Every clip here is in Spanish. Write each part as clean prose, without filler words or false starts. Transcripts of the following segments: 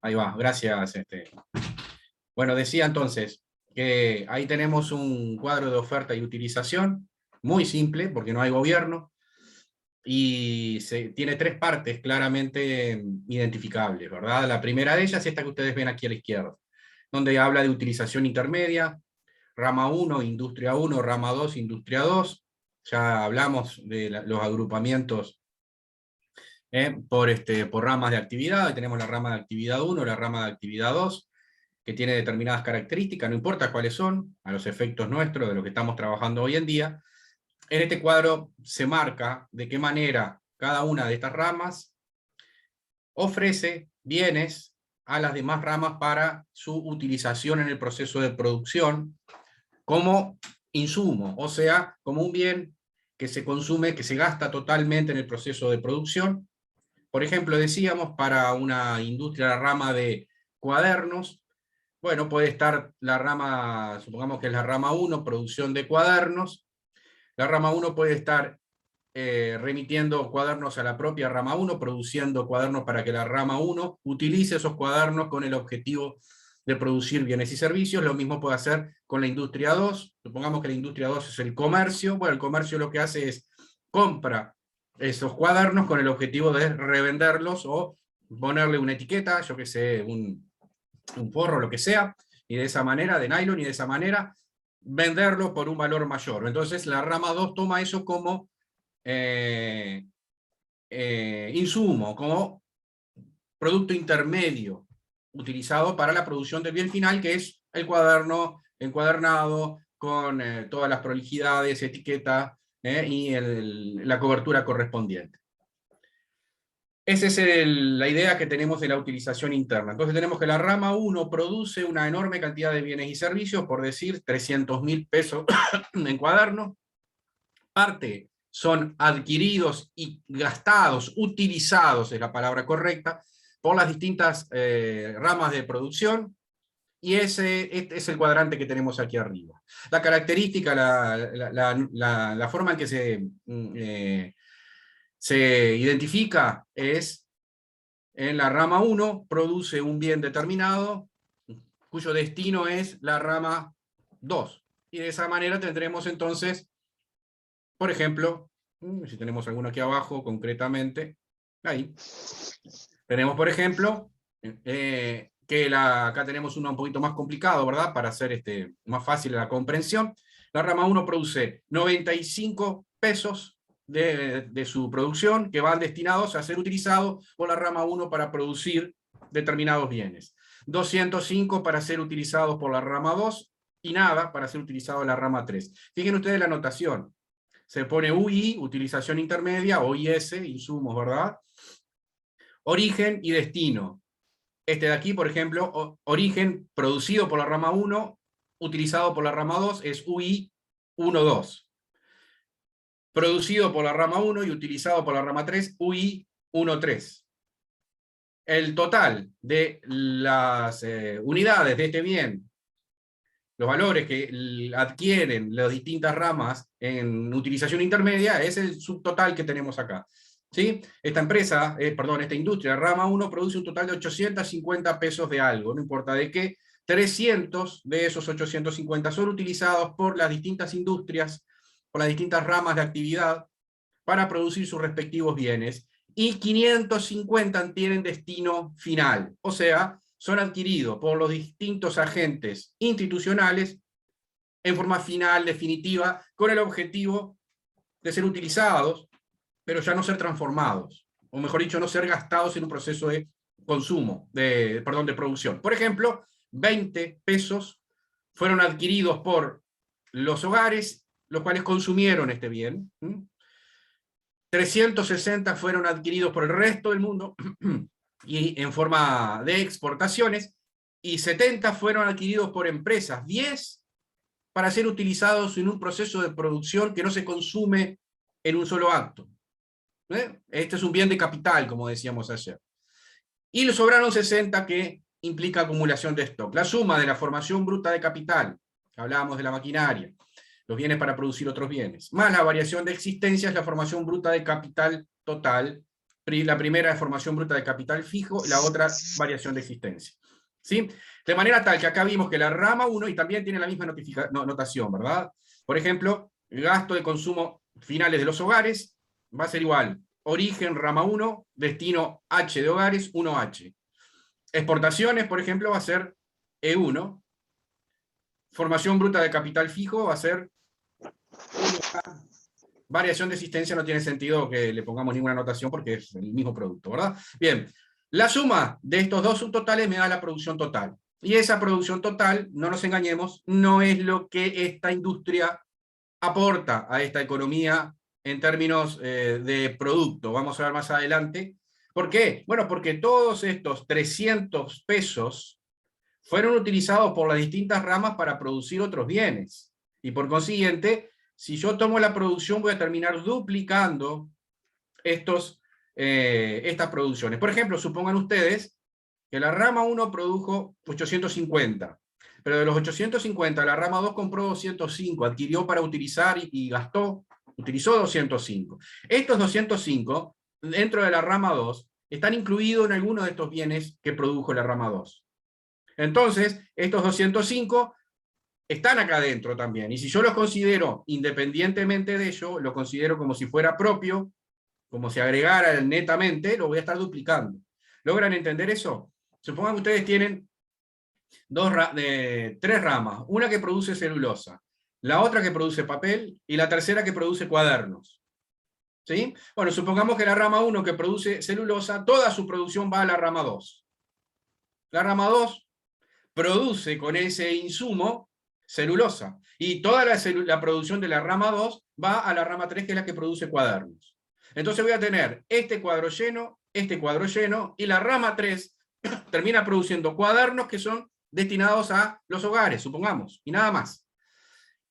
Ahí va, gracias. Bueno, decía entonces que ahí tenemos un cuadro de oferta y utilización, muy simple, porque no hay gobierno, y tiene tres partes claramente identificables, ¿verdad? La primera de ellas es esta que ustedes ven aquí a la izquierda, donde habla de utilización intermedia, rama 1, industria 1, rama 2, industria 2. Ya hablamos de los agrupamientos por ramas de actividad. Ahí tenemos la rama de actividad 1, la rama de actividad 2, que tiene determinadas características, no importa cuáles son, a los efectos nuestros, de lo que estamos trabajando hoy en día. En este cuadro se marca de qué manera cada una de estas ramas ofrece bienes a las demás ramas para su utilización en el proceso de producción como insumo, o sea, como un bien que se consume, que se gasta totalmente en el proceso de producción. Por ejemplo, decíamos, para una industria, la rama de cuadernos, bueno, puede estar la rama, supongamos que es la rama 1, producción de cuadernos. La rama 1 puede estar remitiendo cuadernos a la propia rama 1, produciendo cuadernos para que la rama 1 utilice esos cuadernos con el objetivo de producir bienes y servicios. Lo mismo puede hacer con la industria 2. Supongamos que la industria 2 es el comercio. Bueno, el comercio lo que hace es compra esos cuadernos con el objetivo de revenderlos o ponerle una etiqueta, yo que sé, un forro, lo que sea, y de esa manera, de nylon, y de esa manera venderlo por un valor mayor. Entonces la rama 2 toma eso como eh, insumo, como producto intermedio utilizado para la producción del bien final, que es el cuaderno encuadernado con todas las prolijidades, etiqueta y la cobertura correspondiente. Esa es la idea que tenemos de la utilización interna. Entonces tenemos que la rama 1 produce una enorme cantidad de bienes y servicios, por decir 300.000 pesos en cuadernos. Parte son adquiridos y gastados, utilizados es la palabra correcta, por las distintas ramas de producción, y este es el cuadrante que tenemos aquí arriba. La característica, la forma en que se identifica es, en la rama 1 produce un bien determinado, cuyo destino es la rama 2. Y de esa manera tendremos entonces, por ejemplo, si tenemos alguno aquí abajo concretamente, ahí, tenemos por ejemplo, acá tenemos uno un poquito más complicado, ¿verdad? Para hacer más fácil la comprensión. La rama 1 produce 95 pesos de su producción que van destinados a ser utilizados por la rama 1 para producir determinados bienes. 205 para ser utilizados por la rama 2 y nada para ser utilizado en la rama 3. Fíjense ustedes la anotación. Se pone UI, utilización intermedia, o IS, insumos, ¿verdad? Origen y destino. Este de aquí, por ejemplo, origen producido por la rama 1, utilizado por la rama 2, es UI 12. Producido por la rama 1 y utilizado por la rama 3, UI 13. El total de las unidades de este bien, los valores que adquieren las distintas ramas en utilización intermedia, es el subtotal que tenemos acá. ¿Sí? Esta empresa, esta industria, rama 1, produce un total de 850 pesos de algo, no importa de qué. 300 de esos 850 son utilizados por las distintas industrias, por las distintas ramas de actividad, para producir sus respectivos bienes, y 550 tienen destino final, o sea, son adquiridos por los distintos agentes institucionales en forma final, definitiva, con el objetivo de ser utilizados, pero ya no ser transformados, o mejor dicho, no ser gastados en un proceso de consumo, de producción. Por ejemplo, 20 pesos fueron adquiridos por los hogares, los cuales consumieron este bien. 360 fueron adquiridos por el resto del mundo y en forma de exportaciones, y 70 fueron adquiridos por empresas, 10 para ser utilizados en un proceso de producción que no se consume en un solo acto. Este es un bien de capital, como decíamos ayer. Y le sobraron 60 que implica acumulación de stock. La suma de la formación bruta de capital, hablábamos de la maquinaria, los bienes para producir otros bienes, más la variación de existencia es la formación bruta de capital total La primera es formación bruta de capital fijo, y la otra variación de existencia. ¿Sí? De manera tal que acá vimos que la rama 1, y también tiene la misma notación, ¿verdad? Por ejemplo, el gasto de consumo finales de los hogares va a ser igual. Origen, rama 1, destino H de hogares, 1H. Exportaciones, por ejemplo, va a ser E1. Formación bruta de capital fijo va a ser 1K. Variación de existencia no tiene sentido que le pongamos ninguna anotación porque es el mismo producto, ¿verdad? Bien, la suma de estos dos subtotales me da la producción total. Y esa producción total, no nos engañemos, no es lo que esta industria aporta a esta economía en términos de producto. Vamos a ver más adelante. ¿Por qué? Bueno, porque todos estos 300 pesos fueron utilizados por las distintas ramas para producir otros bienes. Y por consiguiente, si yo tomo la producción, voy a terminar duplicando estas producciones. Por ejemplo, supongan ustedes que la rama 1 produjo 850, pero de los 850, la rama 2 compró 205, adquirió para utilizar y utilizó 205. Estos 205, dentro de la rama 2, están incluidos en algunos de estos bienes que produjo la rama 2. Entonces, estos 205 están acá adentro también, y si yo los considero independientemente de ello, lo considero como si fuera propio, como si agregara netamente, lo voy a estar duplicando. ¿Logran entender eso? Supongan que ustedes tienen tres ramas, una que produce celulosa, la otra que produce papel, y la tercera que produce cuadernos. ¿Sí? Bueno, supongamos que la rama 1 que produce celulosa, toda su producción va a la rama 2. La rama 2 produce con ese insumo celulosa, y toda la producción de la rama 2 va a la rama 3, que es la que produce cuadernos. Entonces voy a tener este cuadro lleno, y la rama 3 termina produciendo cuadernos que son destinados a los hogares, supongamos, y nada más.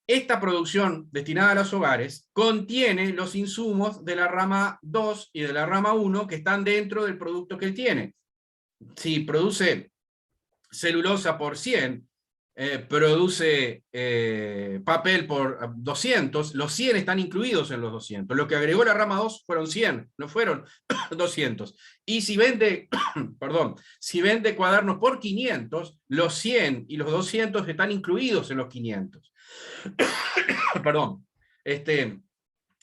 Esta producción destinada a los hogares contiene los insumos de la rama 2 y de la rama 1 que están dentro del producto que él tiene. Si produce celulosa por 100, produce papel por 200, los 100 están incluidos en los 200. Lo que agregó la rama 2 fueron 100, no fueron 200. Y si vende, perdón, si vende cuadernos por 500, los 100 y los 200 están incluidos en los 500. Perdón.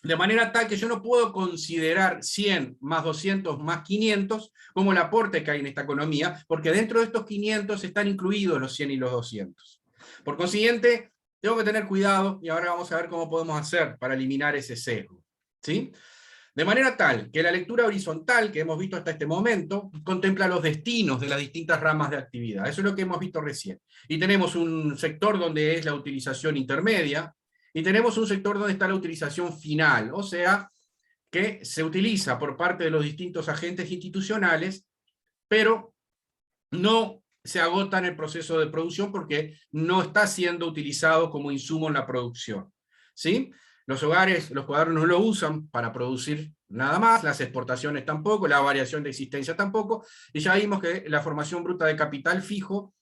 De manera tal que yo no puedo considerar 100 más 200 más 500 como el aporte que hay en esta economía, porque dentro de estos 500 están incluidos los 100 y los 200. Por consiguiente, tengo que tener cuidado, y ahora vamos a ver cómo podemos hacer para eliminar ese sesgo. ¿Sí? De manera tal que la lectura horizontal que hemos visto hasta este momento contempla los destinos de las distintas ramas de actividad. Eso es lo que hemos visto recién. Y tenemos un sector donde es la utilización intermedia, y tenemos un sector donde está la utilización final, o sea, que se utiliza por parte de los distintos agentes institucionales, pero no se agota en el proceso de producción porque no está siendo utilizado como insumo en la producción. ¿Sí? Los hogares, los cuadernos no lo usan para producir nada más, las exportaciones tampoco, la variación de existencia tampoco, y ya vimos que la formación bruta de capital fijo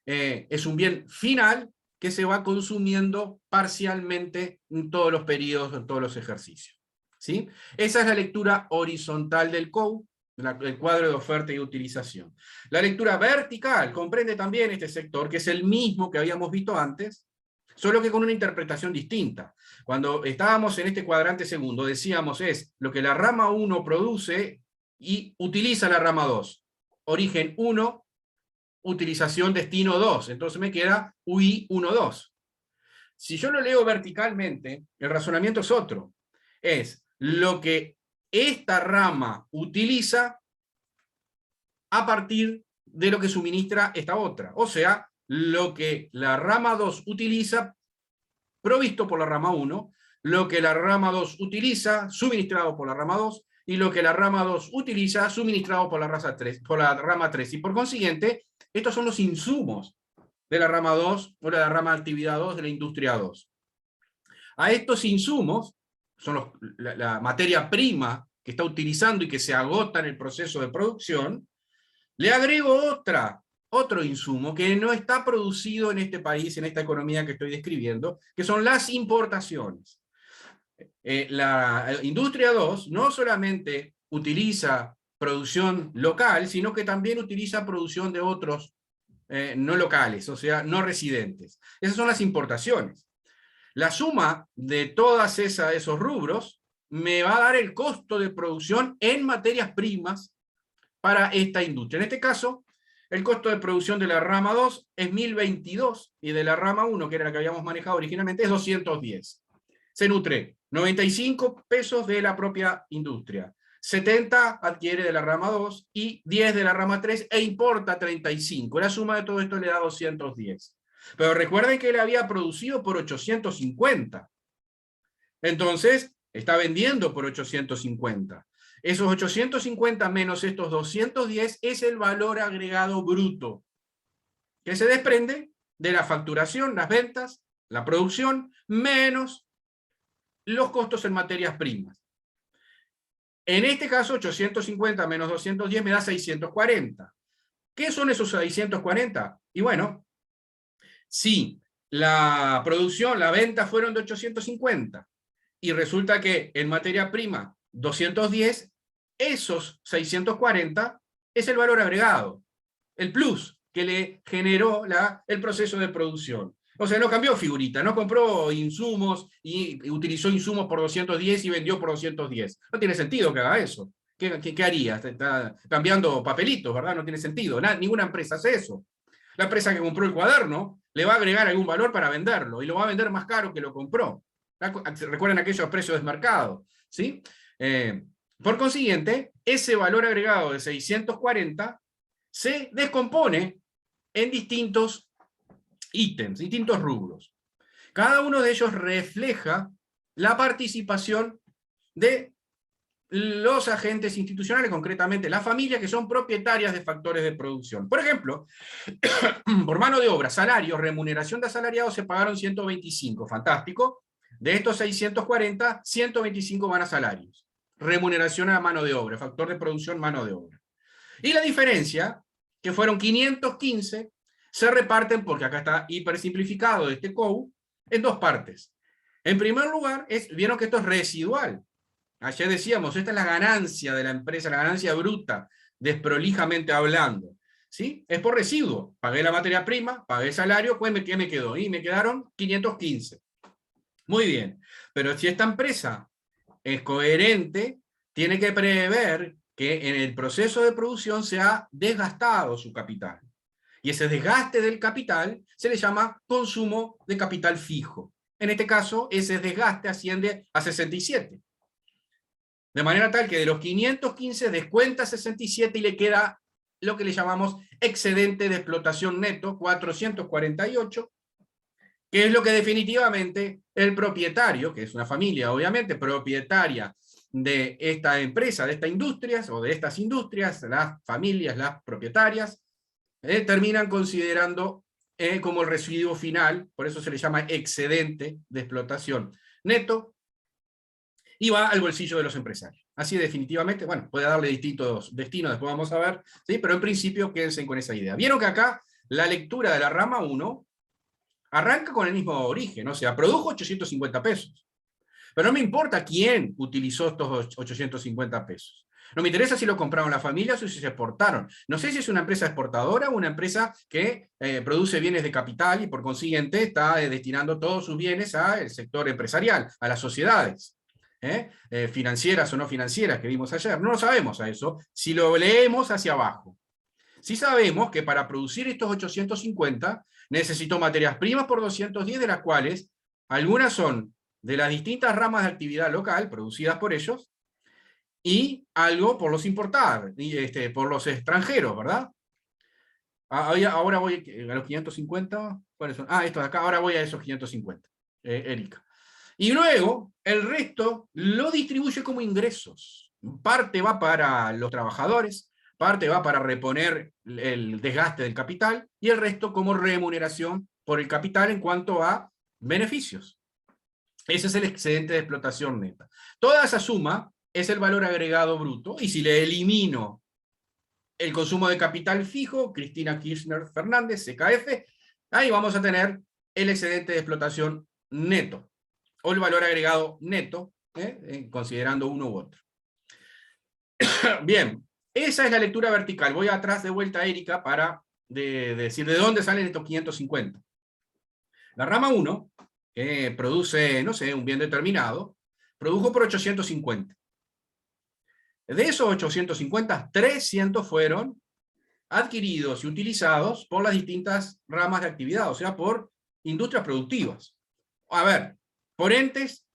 es un bien final que se va consumiendo parcialmente en todos los periodos, en todos los ejercicios. ¿Sí? Esa es la lectura horizontal del COU, el cuadro de oferta y utilización. La lectura vertical comprende también este sector, que es el mismo que habíamos visto antes, solo que con una interpretación distinta. Cuando estábamos en este cuadrante segundo, decíamos es lo que la rama 1 produce y utiliza la rama 2. Origen 1, utilización destino 2, entonces me queda UI 1, 2. Si yo lo leo verticalmente, el razonamiento es otro. Es lo que esta rama utiliza a partir de lo que suministra esta otra. O sea, lo que la rama 2 utiliza provisto por la rama 1, lo que la rama 2 utiliza suministrado por la rama 2, y lo que la rama 2 utiliza suministrado por la rama 3. Y por consiguiente, estos son los insumos de la rama 2 o de la rama de actividad 2 de la industria 2. A estos insumos, son la materia prima que está utilizando y que se agota en el proceso de producción, le agrego otro insumo que no está producido en este país, en esta economía que estoy describiendo, que son las importaciones. La industria 2 no solamente utiliza producción local, sino que también utiliza producción de otros no locales, o sea, no residentes. Esas son las importaciones. La suma de todos esos rubros me va a dar el costo de producción en materias primas para esta industria. En este caso, el costo de producción de la rama 2 es 1022 y de la rama 1, que era la que habíamos manejado originalmente, es 210. Se nutre 95 pesos de la propia industria, 70 adquiere de la rama 2 y 10 de la rama 3 e importa 35. La suma de todo esto le da 210. Pero recuerden que él había producido por 850. Entonces, está vendiendo por 850. Esos 850 menos estos 210 es el valor agregado bruto, que se desprende de la facturación, las ventas, la producción, menos los costos en materias primas. En este caso, 850 menos 210 me da 640. ¿Qué son esos 640? Y bueno, si la producción, la venta fueron de 850, y resulta que en materia prima 210, esos 640 es el valor agregado, el plus que le generó el proceso de producción. O sea, no cambió figurita, no compró insumos y utilizó insumos por 210 y vendió por 210. No tiene sentido que haga eso. ¿Qué haría? Está cambiando papelitos, ¿verdad? No tiene sentido. Ninguna empresa hace eso. La empresa que compró el cuaderno le va a agregar algún valor para venderlo y lo va a vender más caro que lo compró. Recuerden aquellos precios desmarcados, ¿sí? Por consiguiente, ese valor agregado de 640 se descompone en distintos ítems, distintos rubros. Cada uno de ellos refleja la participación de los agentes institucionales, concretamente las familias que son propietarias de factores de producción. Por ejemplo, por mano de obra, salarios, remuneración de asalariados se pagaron 125, fantástico. De estos 640, 125 van a salarios. Remuneración a mano de obra, factor de producción, mano de obra. Y la diferencia, que fueron 515, se reparten, porque acá está hiper simplificado este COU, en dos partes. En primer lugar, vieron que esto es residual. Ayer decíamos, esta es la ganancia de la empresa, la ganancia bruta, desprolijamente hablando. ¿Sí? Es por residuo. Pagué la materia prima, pagué el salario, pues ¿qué me quedó? Y me quedaron 515. Muy bien. Pero si esta empresa es coherente, tiene que prever que en el proceso de producción se ha desgastado su capital. Y ese desgaste del capital se le llama consumo de capital fijo. En este caso, ese desgaste asciende a 67. De manera tal que de los 515 descuenta 67 y le queda lo que le llamamos excedente de explotación neto, 448, que es lo que definitivamente el propietario, que es una familia obviamente, propietaria de esta empresa, de estas industrias, o de estas industrias, las familias, las propietarias, terminan considerando como el residuo final, por eso se le llama excedente de explotación neto, y va al bolsillo de los empresarios. Así definitivamente, bueno, puede darle distintos destinos, después vamos a ver, ¿sí? Pero en principio quédense con esa idea. Vieron que acá la lectura de la rama 1 arranca con el mismo origen, o sea, produjo 850 pesos. Pero no me importa quién utilizó estos 850 pesos. No me interesa si lo compraron las familias o si se exportaron. No sé si es una empresa exportadora o una empresa que produce bienes de capital y por consiguiente está destinando todos sus bienes al sector empresarial, a las sociedades. Financieras o no financieras que vimos ayer. No lo sabemos a eso si lo leemos hacia abajo. Sí sabemos que para producir estos 850 necesito materias primas por 210, de las cuales algunas son de las distintas ramas de actividad local producidas por ellos, y algo por los importados, por los extranjeros, ¿verdad? Ahora voy a los 550, ¿cuáles son? Estos de acá, ahora voy a esos 550, Erika. Y luego, el resto lo distribuye como ingresos. Parte va para los trabajadores, parte va para reponer el desgaste del capital, y el resto como remuneración por el capital en cuanto a beneficios. Ese es el excedente de explotación neta. Toda esa suma es el valor agregado bruto, y si le elimino el consumo de capital fijo, Cristina Kirchner Fernández, CKF, ahí vamos a tener el excedente de explotación neto, o el valor agregado neto, considerando uno u otro. Bien, esa es la lectura vertical. Voy atrás de vuelta a Erika para decir de dónde salen estos 550. La rama 1, que produce, no sé, un bien determinado, produjo por 850. De esos 850, 300 fueron adquiridos y utilizados por las distintas ramas de actividad, o sea, por industrias productivas. A ver, por entes,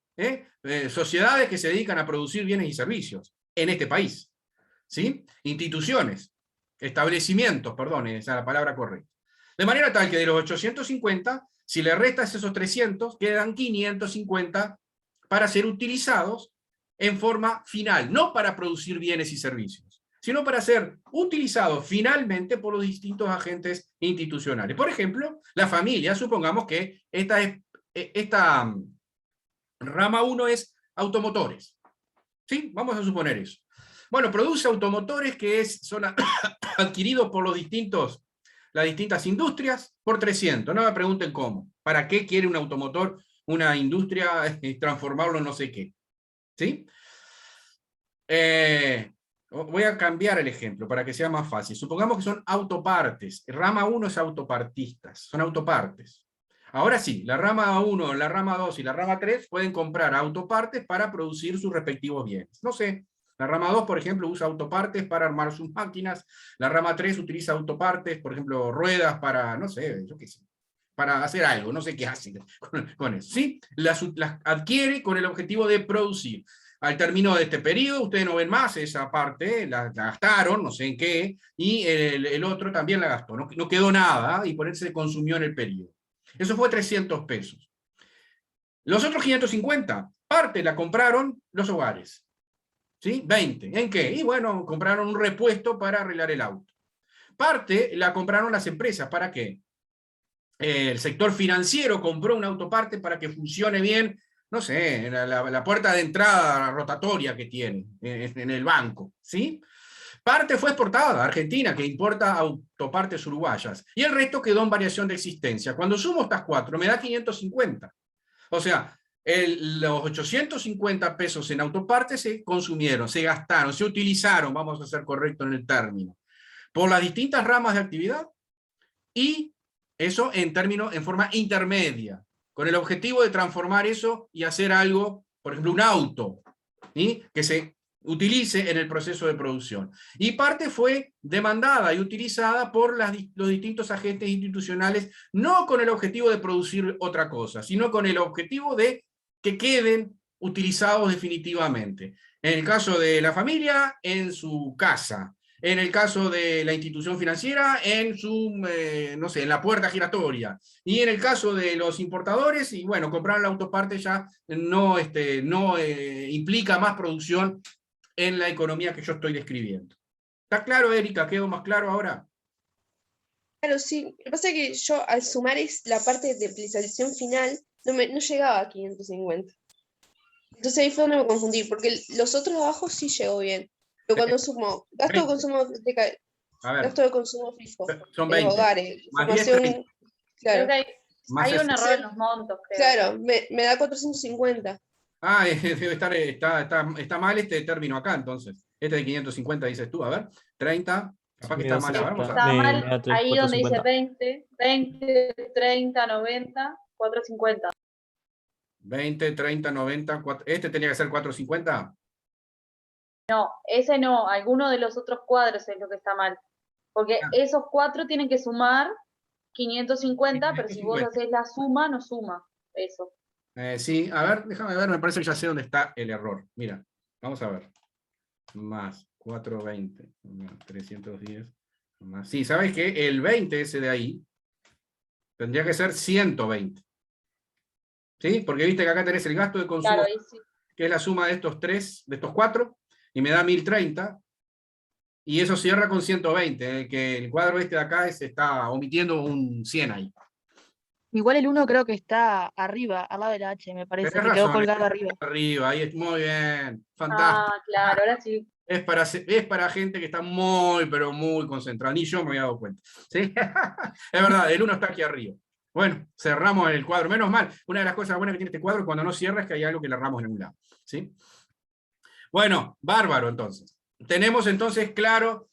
sociedades que se dedican a producir bienes y servicios en este país, ¿sí? Instituciones, establecimientos, perdón, esa es la palabra correcta. De manera tal que de los 850, si le restas esos 300, quedan 550 para ser utilizados en forma final, no para producir bienes y servicios, sino para ser utilizados finalmente por los distintos agentes institucionales. Por ejemplo, la familia, supongamos que esta rama 1 es automotores. ¿Sí? Vamos a suponer eso. Bueno, produce automotores que son adquiridos por las distintas industrias por 300. No me pregunten cómo. ¿Para qué quiere un automotor, una industria, transformarlo en no sé qué? ¿Sí? Voy a cambiar el ejemplo para que sea más fácil. Supongamos que son autopartes. Rama 1 es autopartistas. Son autopartes. Ahora sí, la rama 1, la rama 2 y la rama 3 pueden comprar autopartes para producir sus respectivos bienes. No sé, la rama 2, por ejemplo, usa autopartes para armar sus máquinas. La rama 3 utiliza autopartes, por ejemplo, ruedas para, no sé, yo qué sé, para hacer algo, no sé qué hace con eso. ¿Sí? Las adquiere con el objetivo de producir. Al término de este periodo, ustedes no ven más esa parte, la gastaron, no sé en qué, y el otro también la gastó. No quedó nada, y por eso se consumió en el periodo. Eso fue 300 pesos. Los otros 550, parte la compraron los hogares. ¿Sí? 20. ¿En qué? Y bueno, compraron un repuesto para arreglar el auto. Parte la compraron las empresas. ¿Para qué? El sector financiero compró una autoparte para que funcione bien, no sé, la puerta de entrada rotatoria que tiene en el banco. ¿Sí? Parte fue exportada a Argentina, que importa autopartes uruguayas, y el resto quedó en variación de existencia. Cuando sumo estas 4, me da 550. O sea, los 850 pesos en autopartes se consumieron, se gastaron, se utilizaron, vamos a ser correctos en el término, por las distintas ramas de actividad, y eso en forma intermedia, con el objetivo de transformar eso y hacer algo, por ejemplo, un auto, ¿sí? Que se utilice en el proceso de producción. Y parte fue demandada y utilizada por los distintos agentes institucionales, no con el objetivo de producir otra cosa, sino con el objetivo de que queden utilizados definitivamente. En el caso de la familia, en su casa. En el caso de la institución financiera, en su, no sé, en la puerta giratoria. Y en el caso de los importadores, y bueno, comprar la autoparte ya no implica más producción en la economía que yo estoy describiendo. ¿Está claro, Erika? ¿Quedó más claro ahora? Claro, sí. Lo que pasa es que yo al sumar la parte de utilización final no llegaba a 550. Entonces ahí fue donde me confundí, porque los otros de abajo sí llegó bien. Pero cuando sumo gasto de consumo gasto de consumo fijo son de 20. los hogares, Más 10, información, claro. Creo que hay un error en Sí. los montos, creo. Claro, me da 450. Ah, debe estar, está mal este término acá, entonces. Este de 550 dices tú, a ver, 30, capaz que está mal. A ver, vamos a ver. Está mal ahí donde dice 20, 30, 90, 450. 20, 30, 90, 4, ¿este tenía que ser 450? No, ese no, alguno de los otros cuadros es lo que está mal. Porque esos 4 tienen que sumar 550, pero si vos haces la suma, no suma eso. Sí, a ver, déjame ver, me parece que ya sé dónde está el error. Mira, vamos a ver. Más 420, más 310, más... Sí, ¿sabes qué? El 20 ese de ahí tendría que ser 120. ¿Sí? Porque viste que acá tenés el gasto de consumo, Claro, ahí sí. que es la suma de estos 4, y me da 1030, y eso cierra con 120, que el cuadro este de acá está omitiendo un 100 ahí. Igual el 1 creo que está arriba, al lado de la H, me parece, Tenés que quedó razón, colgado arriba. arriba, ahí es muy bien, fantástico. Ah, claro, ahora sí. Es para gente que está muy, pero muy concentrada. Ni yo me había dado cuenta. ¿Sí? Es verdad, el 1 está aquí arriba. Bueno, cerramos el cuadro. Menos mal, una de las cosas buenas que tiene este cuadro cuando no cierra es que hay algo que le erramos en un lado. ¿Sí? Bueno, bárbaro entonces. tenemos entonces claro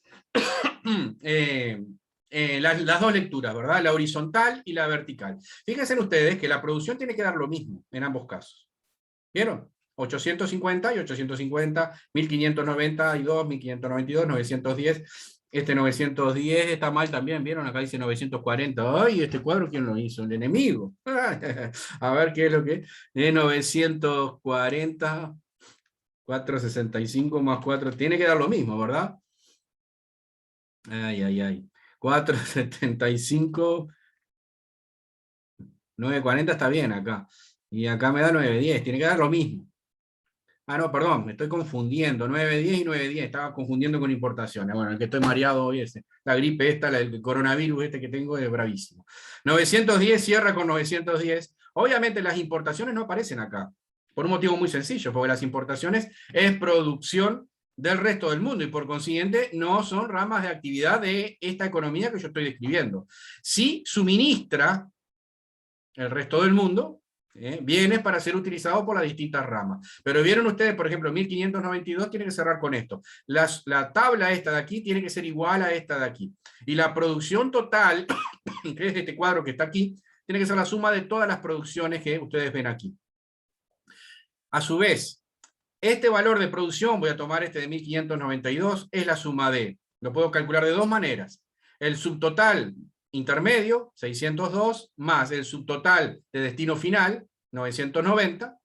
las dos lecturas, ¿verdad? La horizontal y la vertical. Fíjense ustedes que la producción tiene que dar lo mismo en ambos casos. ¿Vieron? 850 y 850, 1592, 1592, 910. Este 910 está mal también, ¿vieron? Acá dice 940. ¡Ay, este cuadro quién lo hizo! El enemigo. A ver qué es lo que es. 940, 465 más 4. Tiene que dar lo mismo, ¿verdad? Ay, ay, ay. 475, 940 está bien acá. Y acá me da 910. Tiene que dar lo mismo. Ah, no, perdón, me estoy confundiendo. 910 y 910, estaba confundiendo con importaciones. Bueno, el que estoy mareado hoy es la gripe esta, el coronavirus este que tengo es bravísimo. 910 cierra con 910. Obviamente las importaciones no aparecen acá, por un motivo muy sencillo, porque las importaciones es producción del resto del mundo y por consiguiente no son ramas de actividad de esta economía que yo estoy describiendo. Sí suministra el resto del mundo, bienes para ser utilizados por las distintas ramas. Pero vieron ustedes, por ejemplo, 1592 tiene que cerrar con esto. La tabla esta de aquí tiene que ser igual a esta de aquí. Y la producción total, que es este cuadro que está aquí, tiene que ser la suma de todas las producciones que ustedes ven aquí. A su vez, este valor de producción, voy a tomar este de 1592, es la suma de, lo puedo calcular de dos maneras. El subtotal intermedio, 602, más el subtotal de destino final, 990,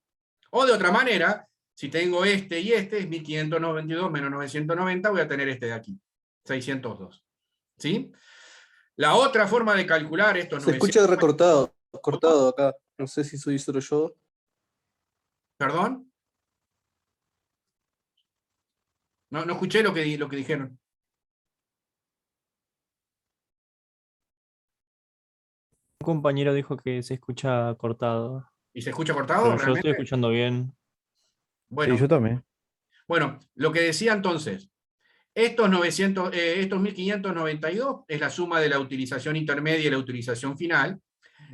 o de otra manera, si tengo este y este, es 1592 menos 990, voy a tener este de aquí, 602. ¿Sí? La otra forma de calcular esto... Se escucha recortado, cortado acá. No sé si soy solo yo. ¿Perdón? No escuché lo que dijeron. Un compañero dijo que se escucha cortado, ¿Y se escucha cortado pero yo realmente? estoy escuchando bien. Bueno, Sí, yo también. bueno, lo que decía entonces, estos 1592 es la suma de la utilización intermedia y la utilización final.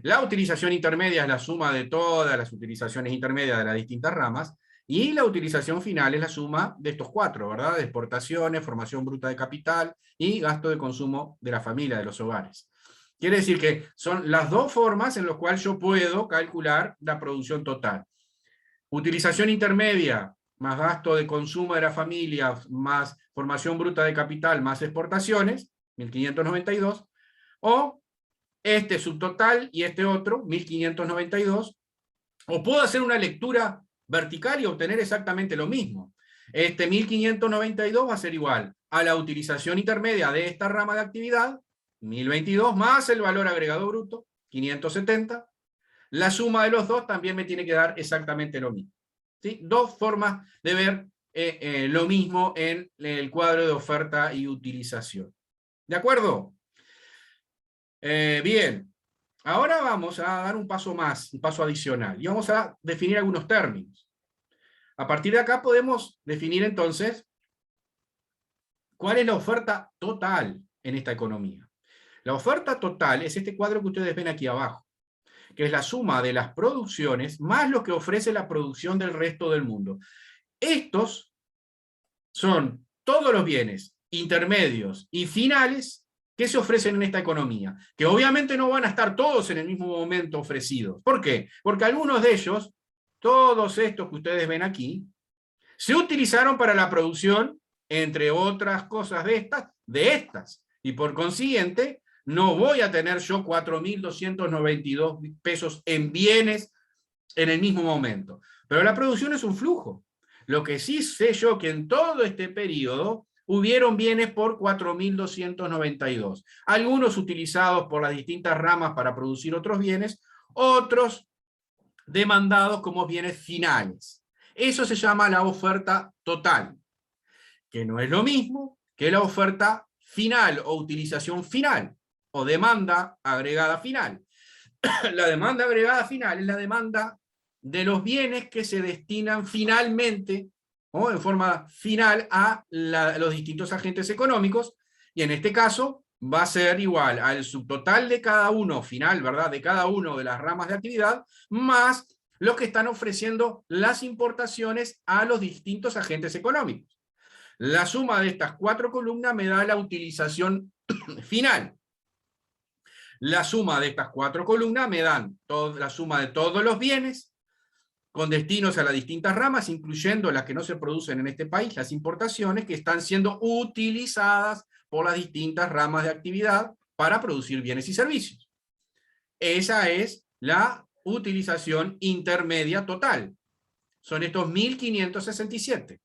La utilización intermedia es la suma de todas las utilizaciones intermedias de las distintas ramas, y la utilización final es la suma de estos cuatro, ¿verdad? De exportaciones, formación bruta de capital y gasto de consumo de la familia, de los hogares. Quiere decir que son las dos formas en las cuales yo puedo calcular la producción total. Utilización intermedia, más gasto de consumo de la familia, más formación bruta de capital, más exportaciones, 1592, o este subtotal y este otro, 1592, o puedo hacer una lectura vertical y obtener exactamente lo mismo. Este 1592 va a ser igual a la utilización intermedia de esta rama de actividad, 1022, más el valor agregado bruto, 570. La suma de los dos también me tiene que dar exactamente lo mismo. ¿Sí? Dos formas de ver lo mismo en el cuadro de oferta y utilización. ¿De acuerdo? Bien. Ahora vamos a dar un paso más, un paso adicional, y vamos a definir algunos términos. A partir de acá podemos definir entonces cuál es la oferta total en esta economía. La oferta total es este cuadro que ustedes ven aquí abajo, que es la suma de las producciones más lo que ofrece la producción del resto del mundo. Estos son todos los bienes intermedios y finales que se ofrecen en esta economía, que obviamente no van a estar todos en el mismo momento ofrecidos. ¿Por qué? Porque algunos de ellos, todos estos que ustedes ven aquí, se utilizaron para la producción, entre otras cosas de estas, y por consiguiente, no voy a tener yo 4.292 pesos en bienes en el mismo momento. Pero la producción es un flujo. Lo que sí sé yo que en todo este periodo hubieron bienes por 4.292. Algunos utilizados por las distintas ramas para producir otros bienes, otros demandados como bienes finales. Eso se llama la oferta total, que no es lo mismo que la oferta final o utilización final, o demanda agregada final. La demanda agregada final es la demanda de los bienes que se destinan finalmente, o en forma final, a los distintos agentes económicos, y en este caso va a ser igual al subtotal de cada uno, final, ¿verdad?, de cada uno de las ramas de actividad, más los que están ofreciendo las importaciones a los distintos agentes económicos. La suma de estas 4 columnas me da la utilización final. La suma de estas 4 columnas me dan la suma de todos los bienes con destinos a las distintas ramas, incluyendo las que no se producen en este país, las importaciones que están siendo utilizadas por las distintas ramas de actividad para producir bienes y servicios. Esa es la utilización intermedia total. Son estos 1.567.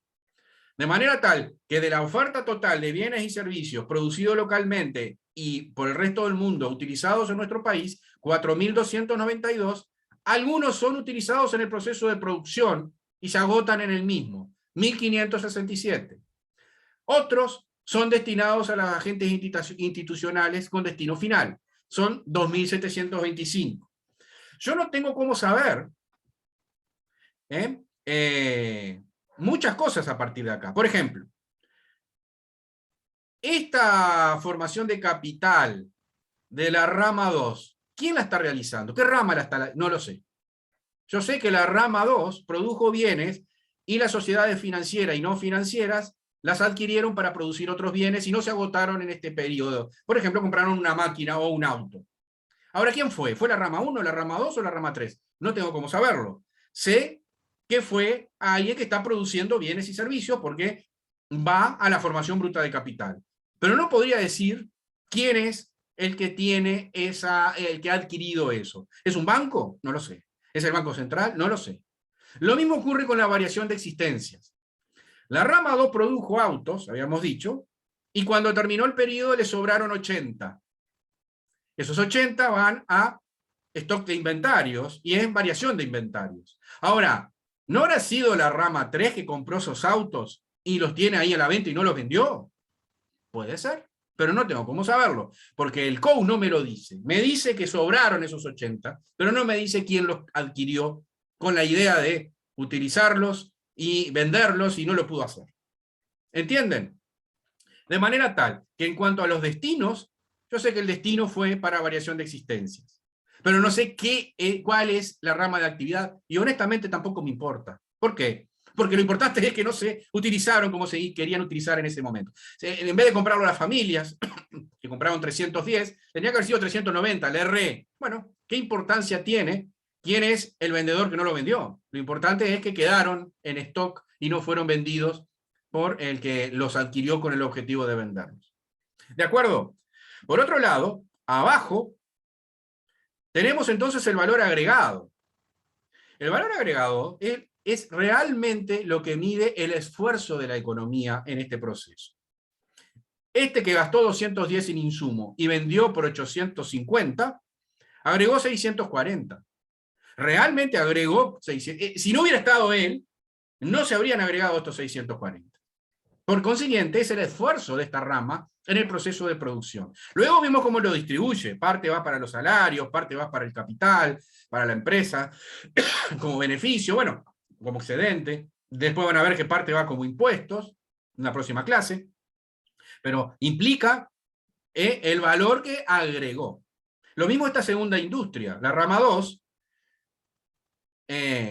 De manera tal que de la oferta total de bienes y servicios producidos localmente y por el resto del mundo utilizados en nuestro país, 4.292, algunos son utilizados en el proceso de producción y se agotan en el mismo, 1.567. Otros son destinados a los agentes institucionales con destino final, son 2.725. Yo no tengo cómo saber muchas cosas a partir de acá. Por ejemplo, esta formación de capital de la rama 2, ¿quién la está realizando? ¿Qué rama la está? No lo sé. Yo sé que la rama 2 produjo bienes y las sociedades financieras y no financieras las adquirieron para producir otros bienes y no se agotaron en este periodo. Por ejemplo, compraron una máquina o un auto. Ahora, ¿quién fue? ¿Fue la rama 1, la rama 2 o la rama 3? No tengo cómo saberlo. Sé que fue alguien que está produciendo bienes y servicios porque va a la formación bruta de capital. Pero no podría decir quién es el que tiene el que ha adquirido eso. ¿Es un banco? No lo sé. ¿Es el Banco Central? No lo sé. Lo mismo ocurre con la variación de existencias. La rama 2 produjo autos, habíamos dicho, y cuando terminó el periodo le sobraron 80. Esos 80 van a stock de inventarios y es variación de inventarios. Ahora, ¿no habrá sido la rama 3 que compró esos autos y los tiene ahí a la venta y no los vendió? Puede ser, pero no tengo cómo saberlo, porque el COU no me lo dice. Me dice que sobraron esos 80, pero no me dice quién los adquirió con la idea de utilizarlos y venderlos y no lo pudo hacer. ¿Entienden? De manera tal que en cuanto a los destinos, yo sé que el destino fue para variación de existencias, pero no sé cuál es la rama de actividad y honestamente tampoco me importa. ¿Por qué? Porque lo importante es que no se utilizaron como se querían utilizar en ese momento. En vez de comprarlo a las familias, que compraron 310, tenía que haber sido 390, le erré. Bueno, ¿qué importancia tiene quién es el vendedor que no lo vendió? Lo importante es que quedaron en stock y no fueron vendidos por el que los adquirió con el objetivo de venderlos. ¿De acuerdo? Por otro lado, abajo, tenemos entonces el valor agregado. El valor agregado es realmente lo que mide el esfuerzo de la economía en este proceso. Este que gastó 210 en insumo y vendió por 850, agregó 640. Realmente agregó 600. Si no hubiera estado él, no se habrían agregado estos 640. Por consiguiente, es el esfuerzo de esta rama en el proceso de producción. Luego vemos cómo lo distribuye. Parte va para los salarios, parte va para el capital, para la empresa, como beneficio, bueno, como excedente. Después van a ver que parte va como impuestos, en la próxima clase. Pero implica el valor que agregó. Lo mismo esta segunda industria. La rama 2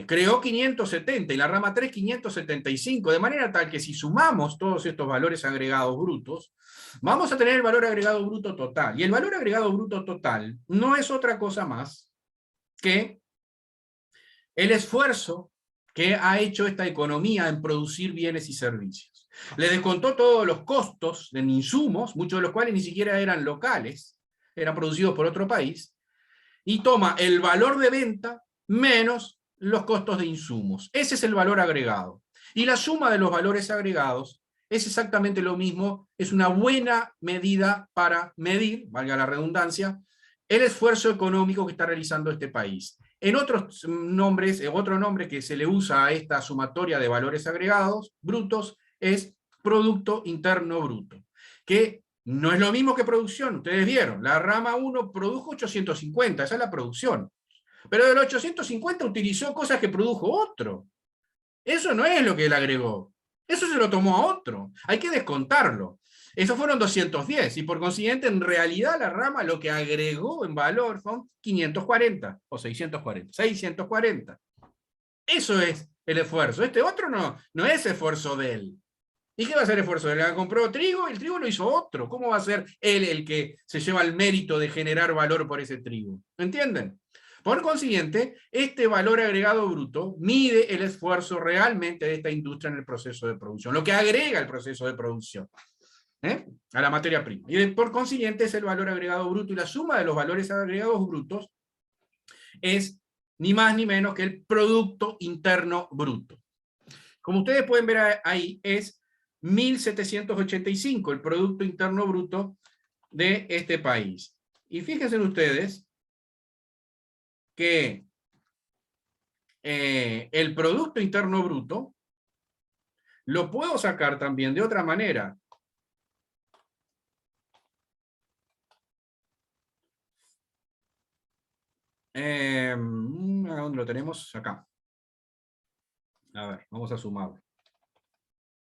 creó 570 y la rama 3 575, de manera tal que si sumamos todos estos valores agregados brutos, vamos a tener el valor agregado bruto total. Y el valor agregado bruto total no es otra cosa más que el esfuerzo que ha hecho esta economía en producir bienes y servicios. Le descontó todos los costos de insumos, muchos de los cuales ni siquiera eran locales, eran producidos por otro país, y toma el valor de venta menos los costos de insumos. Ese es el valor agregado. Y la suma de los valores agregados es exactamente lo mismo, es una buena medida para medir, valga la redundancia, el esfuerzo económico que está realizando este país. En otros nombres, otro nombre que se le usa a esta sumatoria de valores agregados brutos es Producto Interno Bruto, que no es lo mismo que producción. Ustedes vieron, la rama 1 produjo 850, esa es la producción. Pero de los 850 utilizó cosas que produjo otro. Eso no es lo que él agregó. Eso se lo tomó a otro. Hay que descontarlo. Esos fueron 210 y por consiguiente en realidad la rama lo que agregó en valor son 540 o 640. 640. Eso es el esfuerzo. Este otro no es esfuerzo de él. ¿Y qué va a hacer esfuerzo? Le compró trigo y el trigo lo hizo otro. ¿Cómo va a ser él el que se lleva el mérito de generar valor por ese trigo? ¿Entienden? Por consiguiente, este valor agregado bruto mide el esfuerzo realmente de esta industria en el proceso de producción, lo que agrega el proceso de producción a la materia prima. Y por consiguiente es el valor agregado bruto, y la suma de los valores agregados brutos es ni más ni menos que el Producto Interno Bruto. Como ustedes pueden ver ahí, es 1.785 el Producto Interno Bruto de este país. Y fíjense ustedes que el Producto Interno Bruto lo puedo sacar también de otra manera. ¿Dónde lo tenemos? Acá. A ver, vamos a sumarlo.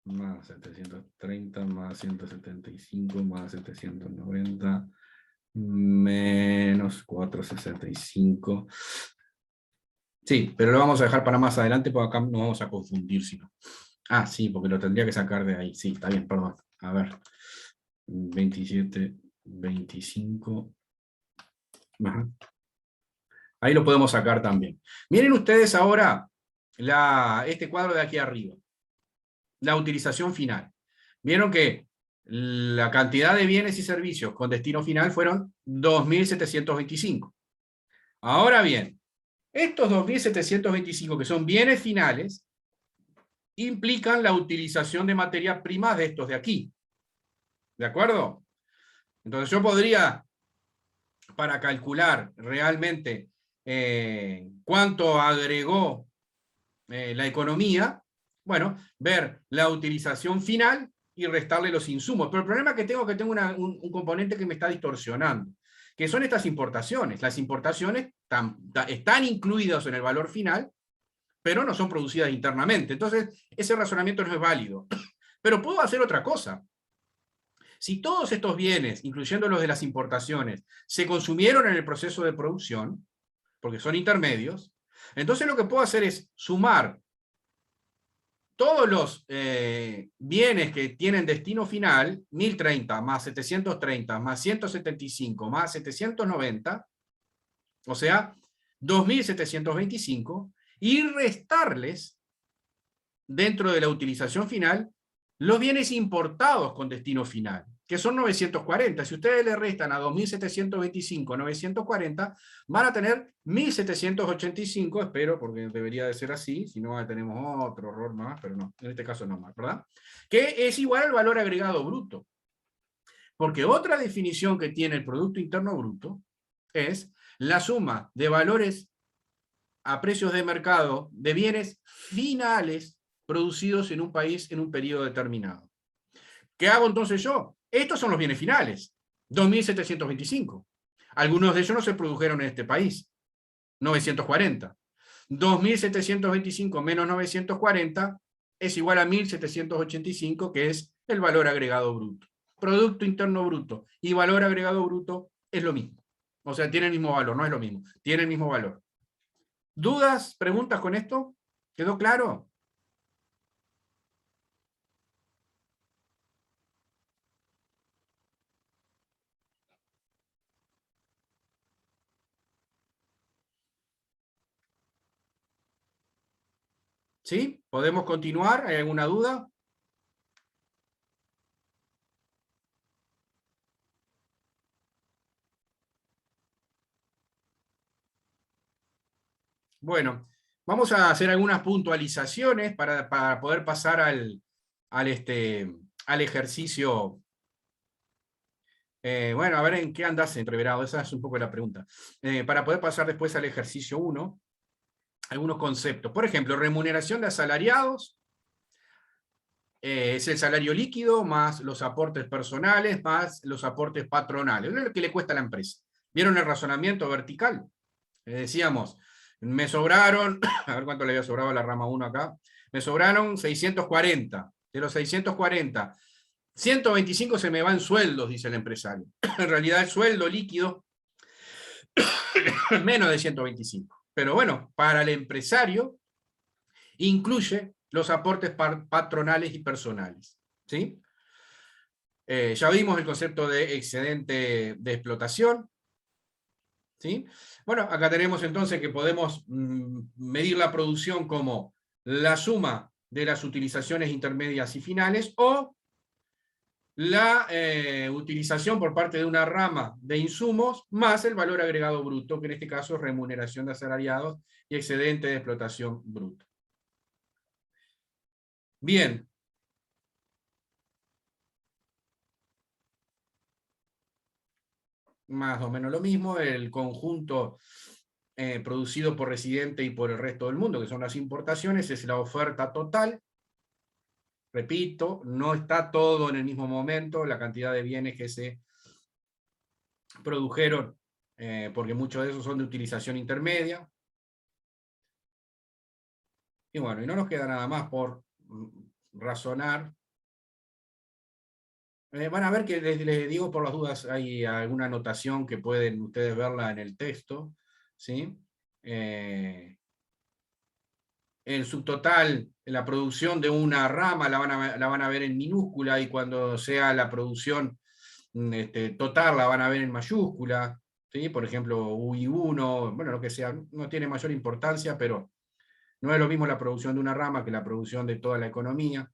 Más 730, más 175, más 790, menos 465. Sí, pero lo vamos a dejar para más adelante porque acá no vamos a confundir, sino. Ah, sí, porque lo tendría que sacar de ahí. Sí, está bien, perdón. A ver. 27, 25. Ajá. Ahí lo podemos sacar también. Miren ustedes ahora este cuadro de aquí arriba. La utilización final. Vieron que la cantidad de bienes y servicios con destino final fueron 2.725. Ahora bien, estos 2.725 que son bienes finales implican la utilización de materias primas de estos de aquí. ¿De acuerdo? Entonces yo podría, para calcular realmente cuánto agregó la economía, bueno, ver la utilización final y restarle los insumos. Pero el problema es que tengo un componente que me está distorsionando, que son estas importaciones. Las importaciones están incluidas en el valor final, pero no son producidas internamente. Entonces, ese razonamiento no es válido. Pero puedo hacer otra cosa. Si todos estos bienes, incluyendo los de las importaciones, se consumieron en el proceso de producción, porque son intermedios, entonces lo que puedo hacer es sumar todos los bienes que tienen destino final, 1030 más 730 más 175 más 790, o sea, 2725, y restarles, dentro de la utilización final, los bienes importados con destino final, que son 940. Si ustedes le restan a 2725 940, van a tener 1785, espero, porque debería de ser así, si no tenemos otro error más, pero no, en este caso no más, ¿verdad? Que es igual al valor agregado bruto. Porque otra definición que tiene el Producto Interno Bruto es la suma de valores a precios de mercado de bienes finales producidos en un país en un periodo determinado. ¿Qué hago entonces yo? Estos son los bienes finales, 2.725. Algunos de ellos no se produjeron en este país, 940. 2.725 menos 940 es igual a 1.785, que es el valor agregado bruto. Producto Interno Bruto y valor agregado bruto es lo mismo. O sea, tiene el mismo valor, no es lo mismo, tiene el mismo valor. ¿Dudas, preguntas con esto? ¿Quedó claro? ¿Sí? ¿Podemos continuar? ¿Hay alguna duda? Bueno, vamos a hacer algunas puntualizaciones para poder pasar al ejercicio. Bueno, a ver en qué andas entreverado, esa es un poco la pregunta. Para poder pasar después al ejercicio 1, algunos conceptos. Por ejemplo, remuneración de asalariados, es el salario líquido más los aportes personales más los aportes patronales. Es lo que le cuesta a la empresa. ¿Vieron el razonamiento vertical? Decíamos, me sobraron, a ver cuánto le había sobrado a la rama 1 acá, me sobraron 640. De los 640, 125 se me va en sueldos, dice el empresario. En realidad el sueldo líquido es menos de 125. Pero bueno, para el empresario incluye los aportes patronales y personales. ¿Sí? Ya vimos el concepto de excedente de explotación. ¿Sí? Bueno, acá tenemos entonces que podemos medir la producción como la suma de las utilizaciones intermedias y finales, o la utilización por parte de una rama de insumos más el valor agregado bruto, que en este caso es remuneración de asalariados y excedente de explotación bruta. Bien. Más o menos lo mismo, el conjunto producido por residente y por el resto del mundo, que son las importaciones, es la oferta total. Repito, no está todo en el mismo momento, la cantidad de bienes que se produjeron, porque muchos de esos son de utilización intermedia. Y bueno, y no nos queda nada más por razonar. Van a ver que les digo por las dudas, hay alguna anotación que pueden ustedes verla en el texto, ¿sí? El subtotal, la producción de una rama la van a ver en minúscula, y cuando sea la producción total la van a ver en mayúscula, ¿sí? Por ejemplo, UI1, bueno, lo que sea, no tiene mayor importancia, pero no es lo mismo la producción de una rama que la producción de toda la economía.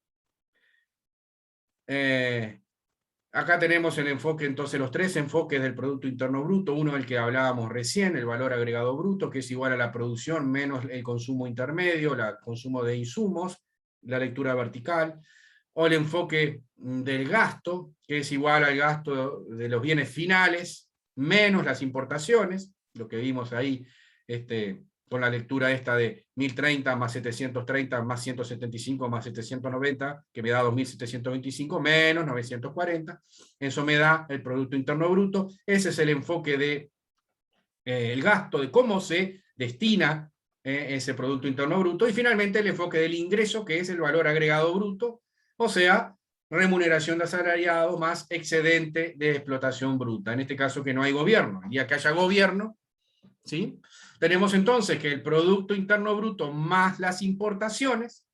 Acá tenemos el enfoque, entonces los tres enfoques del Producto Interno Bruto. Uno, el que hablábamos recién, el valor agregado bruto, que es igual a la producción menos el consumo intermedio, el consumo de insumos, la lectura vertical. O el enfoque del gasto, que es igual al gasto de los bienes finales, menos las importaciones, lo que vimos ahí con la lectura esta de 1030 más 730 más 175 más 790, que me da 2725 menos 940, eso me da el Producto Interno Bruto. Ese es el enfoque de el gasto, de cómo se destina ese Producto Interno Bruto. Y finalmente el enfoque del ingreso, que es el valor agregado bruto, o sea, remuneración de asalariado más excedente de explotación bruta. En este caso que no hay gobierno. El día que haya gobierno, ¿sí? Tenemos entonces que el Producto Interno Bruto más las importaciones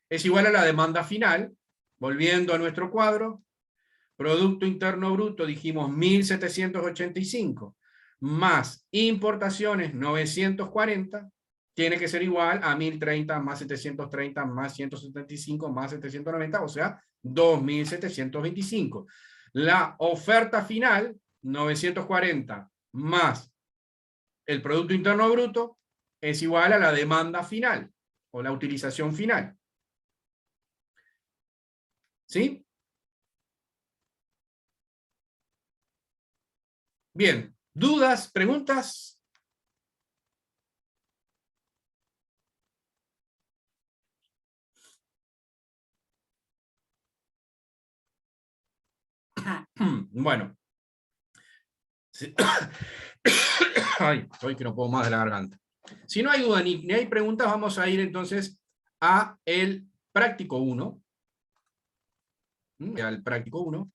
es igual a la demanda final. Volviendo a nuestro cuadro, Producto Interno Bruto dijimos 1785, más importaciones 940, tiene que ser igual a 1030 más 730 más 175 más 790, o sea, 2725. La oferta final, 940 más el Producto Interno Bruto, es igual a la demanda final, o la utilización final. ¿Sí? Bien, ¿dudas, preguntas? Bueno. Sí. Ay, hoy que no puedo más de la garganta. Si no hay duda ni hay preguntas, vamos a ir entonces a el práctico 1. Al práctico 1.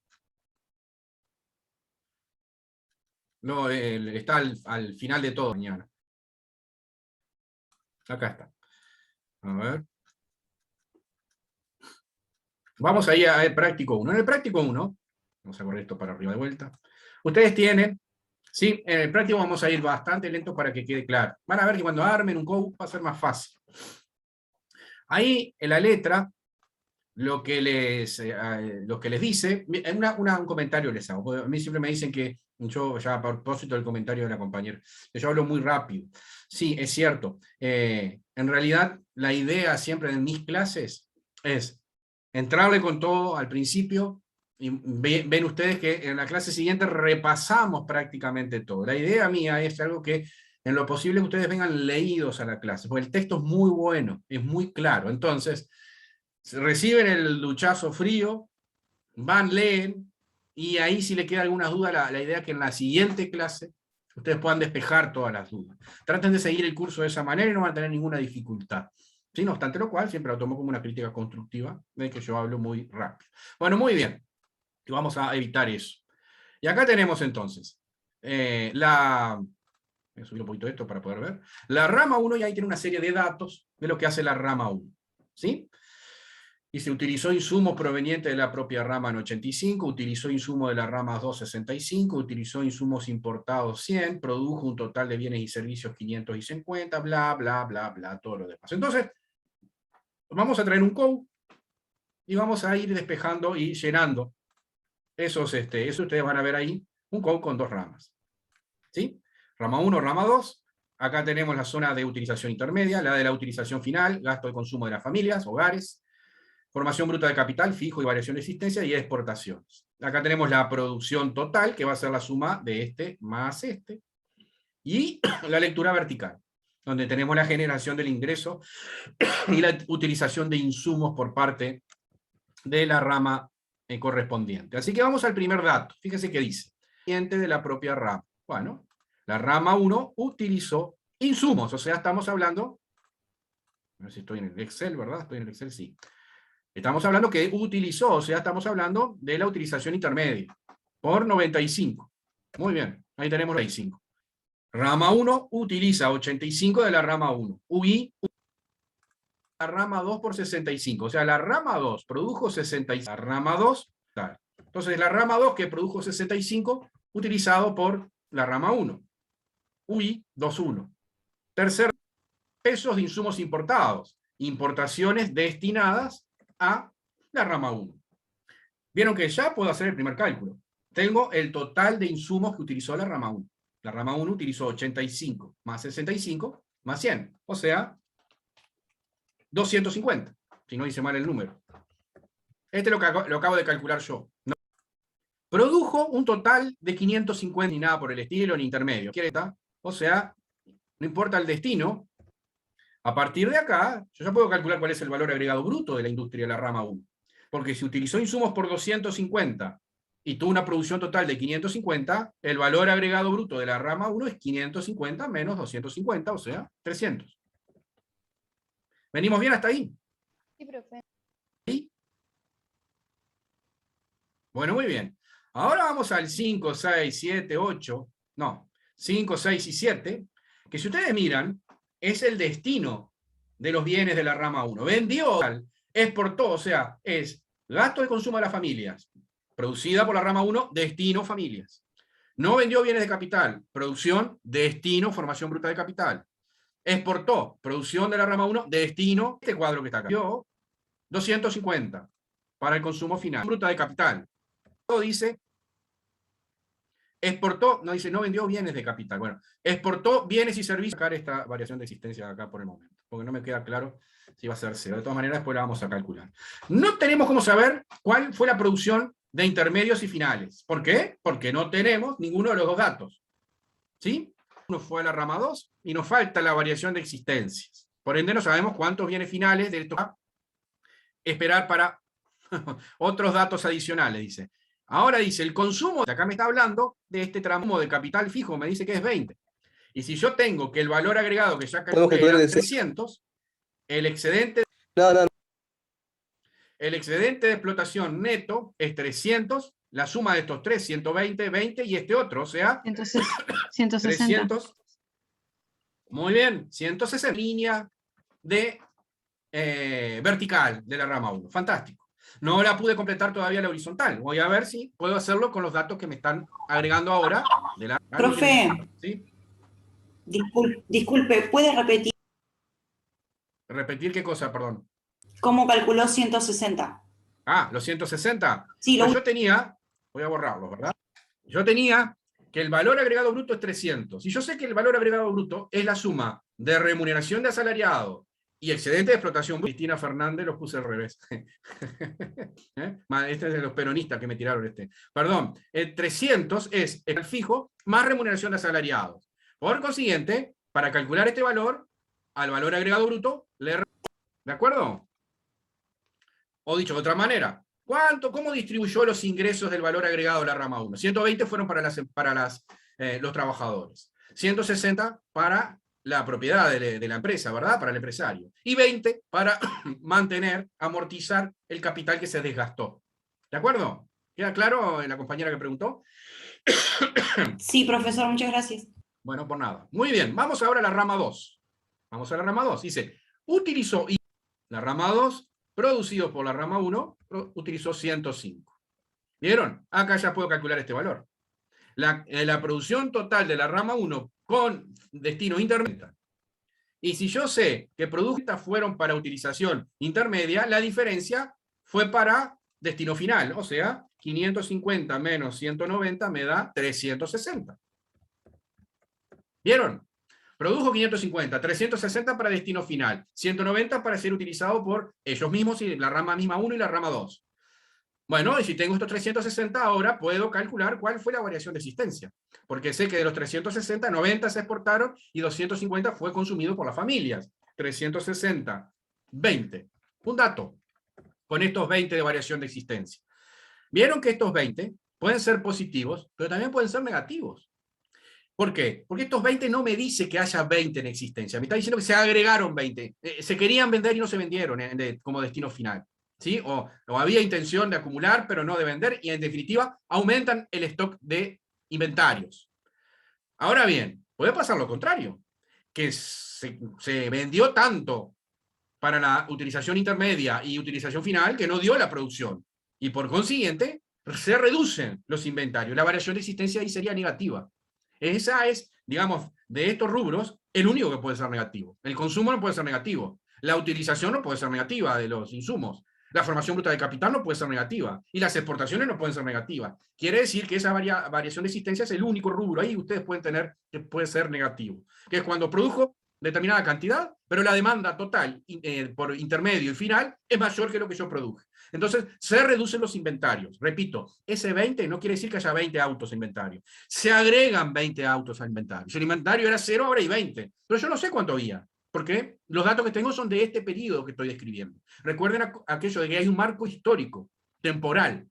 No, está al final de todo mañana. Acá está. A ver. Vamos a ir al práctico 1. En el práctico 1, vamos a correr esto para arriba de vuelta. Ustedes tienen, ¿sí? En el práctico vamos a ir bastante lento para que quede claro. Van a ver que cuando armen un code va a ser más fácil. Ahí en la letra, lo que les dice, un comentario les hago. A mí siempre me dicen que yo, ya a propósito del comentario de la compañera, que yo hablo muy rápido. Sí, es cierto. En realidad, la idea siempre en mis clases es entrarle con todo al principio, y ven ustedes que en la clase siguiente repasamos prácticamente todo. La idea mía es algo que en lo posible ustedes vengan leídos a la clase, porque el texto es muy bueno, es muy claro. Entonces, reciben el duchazo frío, van, leen, y ahí si le queda alguna duda, la idea es que en la siguiente clase ustedes puedan despejar todas las dudas. Traten de seguir el curso de esa manera y no van a tener ninguna dificultad. ¿Sí? No obstante lo cual, siempre lo tomo como una crítica constructiva, de que yo hablo muy rápido. Bueno, muy bien. Y vamos a evitar eso. Y acá tenemos entonces voy a subir un poquito esto para poder ver. La rama 1, y ahí tiene una serie de datos de lo que hace la rama 1. ¿Sí? Y se utilizó insumos provenientes de la propia rama en 85, utilizó insumos de la rama 2 65, utilizó insumos importados 100, produjo un total de bienes y servicios 550, bla, bla, bla, bla, todo lo demás. Entonces, vamos a traer un code y vamos a ir despejando y llenando eso ustedes van a ver ahí, un code con dos ramas. ¿Sí? Rama 1, rama 2. Acá tenemos la zona de utilización intermedia, la de la utilización final, gasto de consumo de las familias, hogares, formación bruta de capital, fijo y variación de existencia, y exportaciones. Acá tenemos la producción total, que va a ser la suma de este más este, y la lectura vertical, donde tenemos la generación del ingreso y la utilización de insumos por parte de la rama correspondiente. Así que vamos al primer dato. Fíjense qué dice. De la propia rama. Bueno, la rama 1 utilizó insumos, o sea, estamos hablando, a ver si estoy en el Excel, ¿verdad? Estoy en el Excel, sí. Estamos hablando que utilizó, o sea, estamos hablando de la utilización intermedia, por 95. Muy bien, ahí tenemos 95. Rama 1 utiliza 85 de la rama 1. UI, la rama 2 por 65. O sea, la rama 2 produjo 65. La rama 2, tal. Entonces, la rama 2 que produjo 65, utilizado por la rama 1. UI, 21. Tercer, pesos de insumos importados. Importaciones destinadas a la rama 1. Vieron que ya puedo hacer el primer cálculo. Tengo el total de insumos que utilizó la rama 1. La rama 1 utilizó 85 más 65 más 100. O sea, 250. Si no hice mal el número. Este lo acabo de calcular yo. No. Produjo un total de 550, ni nada por el estilo, ni intermedio. O sea, no importa el destino. A partir de acá, yo ya puedo calcular cuál es el valor agregado bruto de la industria de la rama 1. Porque si utilizó insumos por 250 y tuvo una producción total de 550, el valor agregado bruto de la rama 1 es 550 menos 250, o sea, 300. ¿Venimos bien hasta ahí? Sí, profe. ¿Sí? Bueno, muy bien. Ahora vamos al 5, 6, 7, 8. No, 5, 6 y 7, que si ustedes miran, es el destino de los bienes de la rama 1. Vendió, exportó, o sea, es gasto de consumo de las familias, producida por la rama 1, destino familias. No vendió bienes de capital, producción, destino, formación bruta de capital. Exportó, producción de la rama 1, destino, este cuadro que está acá. 250 para el consumo final. Bruta de capital. Todo dice, exportó, no dice, no vendió bienes de capital. Bueno, exportó bienes y servicios. Sacar esta variación de existencia acá por el momento, porque no me queda claro si va a ser cero. De todas maneras, después la vamos a calcular. No tenemos cómo saber cuál fue la producción de intermedios y finales. ¿Por qué? Porque no tenemos ninguno de los dos datos. ¿Sí? Uno fue a la rama 2 y nos falta la variación de existencias. Por ende, no sabemos cuántos bienes finales de esto va a esperar para otros datos adicionales, dice. Ahora dice, el consumo, acá me está hablando de este tramo de capital fijo, me dice que es 20. Y si yo tengo que el valor agregado que ya calculé era 300, el excedente, el excedente de explotación neto es 300, la suma de estos tres, 120, 20 y este otro, o sea, 160. 300. Muy bien, 160 línea de vertical de la rama 1. Fantástico. No la pude completar todavía la horizontal. Voy a ver si puedo hacerlo con los datos que me están agregando ahora. De la... Profe, ¿sí? disculpe, ¿puede repetir ¿Repetir qué cosa, perdón? cómo calculó 160? Ah, los 160. Sí, Pues yo tenía, voy a borrarlo, ¿verdad? Yo tenía que el valor agregado bruto es 300. Y yo sé que el valor agregado bruto es la suma de remuneración de asalariado y excedente de explotación. Cristina Fernández, los puse al revés. Este es de los peronistas que me tiraron este. Perdón, el 300 es el fijo más remuneración de asalariados. Por consiguiente, para calcular este valor, al valor agregado bruto, ¿de acuerdo? O dicho de otra manera, ¿cómo distribuyó los ingresos del valor agregado de la rama 1? 120 fueron para los trabajadores. 160 para la propiedad de la empresa, ¿verdad? Para el empresario. Y 20 para mantener, amortizar el capital que se desgastó. ¿De acuerdo? ¿Queda claro la compañera que preguntó? Sí, profesor, muchas gracias. Bueno, por nada. Muy bien, vamos ahora a la rama 2. Vamos a la rama 2. Dice, utilizó la rama 2 producidos por la rama 1 utilizó 105. ¿Vieron? Acá ya puedo calcular este valor. La producción total de la rama 1 con destino intermedio. Y si yo sé que productos fueron para utilización intermedia, la diferencia fue para destino final. O sea, 550 menos 190 me da 360. ¿Vieron? Produjo 550, 360 para destino final, 190 para ser utilizado por ellos mismos y la rama misma 1 y la rama 2. Bueno, y si tengo estos 360 ahora, puedo calcular cuál fue la variación de existencia. Porque sé que de los 360, 90 se exportaron y 250 fue consumido por las familias. 360, 20. Un dato con estos 20 de variación de existencia. Vieron que estos 20 pueden ser positivos, pero también pueden ser negativos. ¿Por qué? Porque estos 20 no me dice que haya 20 en existencia. Me está diciendo que se agregaron 20. Se querían vender y no se vendieron como destino final. ¿Sí? O había intención de acumular, pero no de vender, y en definitiva aumentan el stock de inventarios. Ahora bien, puede pasar lo contrario, que se vendió tanto para la utilización intermedia y utilización final que no dio la producción. Y por consiguiente, se reducen los inventarios. La variación de existencia ahí sería negativa. Esa es, digamos, de estos rubros, el único que puede ser negativo. El consumo no puede ser negativo. La utilización no puede ser negativa de los insumos. La formación bruta de capital no puede ser negativa. Y las exportaciones no pueden ser negativas. Quiere decir que esa variación de existencia es el único rubro. Ahí ustedes pueden tener que puede ser negativo. Que es cuando produjo determinada cantidad, pero la demanda total por intermedio y final es mayor que lo que yo produje. Entonces, se reducen los inventarios. Repito, ese 20 no quiere decir que haya 20 autos en inventario. Se agregan 20 autos al inventario. Si el inventario era 0, ahora hay 20. Pero yo no sé cuánto había, porque los datos que tengo son de este periodo que estoy describiendo. Recuerden aquello de que hay un marco histórico, temporal.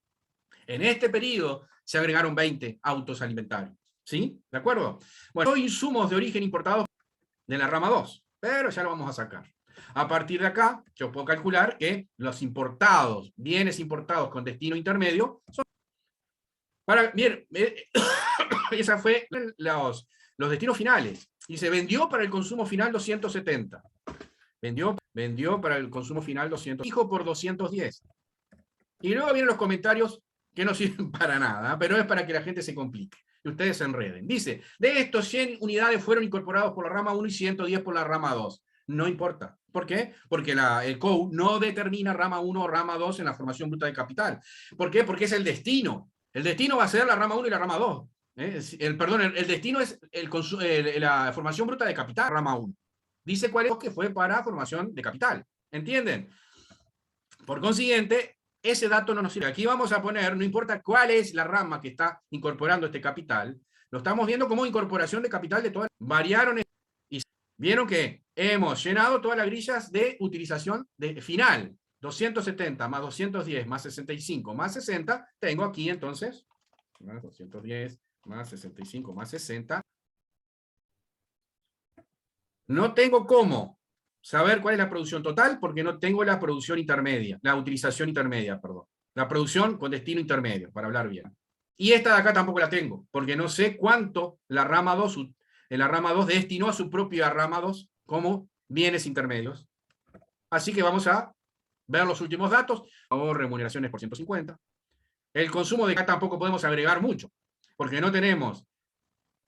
En este periodo se agregaron 20 autos al inventario. ¿Sí? ¿De acuerdo? Bueno, hay insumos de origen importados de la rama 2, pero ya lo vamos a sacar. A partir de acá, yo puedo calcular que los importados, bienes importados con destino intermedio, son bien, esa fue los destinos finales. Y se vendió para el consumo final 270. Vendió para el consumo final 200. Dijo por 210. Y luego vienen los comentarios que no sirven para nada, pero es para que la gente se complique y ustedes se enreden. Dice, de estos 100 unidades fueron incorporados por la rama 1 y 110 por la rama 2. No importa. ¿Por qué? Porque el COU no determina rama 1 o rama 2 en la formación bruta de capital. ¿Por qué? Porque es el destino. El destino va a ser la rama 1 y la rama 2. Perdón, el destino es la formación bruta de capital, rama 1. Dice cuál es que fue para formación de capital. ¿Entienden? Por consiguiente, ese dato no nos sirve. Aquí vamos a poner, no importa cuál es la rama que está incorporando este capital, lo estamos viendo como incorporación de capital de todas. Variaron y vieron que hemos llenado todas las grillas de utilización de final. 270 más 210 más 65 más 60. Tengo aquí entonces 210 más 65 más 60. No tengo cómo saber cuál es la producción total porque no tengo la producción intermedia, la utilización intermedia, perdón. La producción con destino intermedio, para hablar bien. Y esta de acá tampoco la tengo, porque no sé cuánto la rama 2 destinó a su propia rama 2 como bienes intermedios. Así que vamos a ver los últimos datos, o remuneraciones por 150. El consumo de acá tampoco podemos agregar mucho, porque no tenemos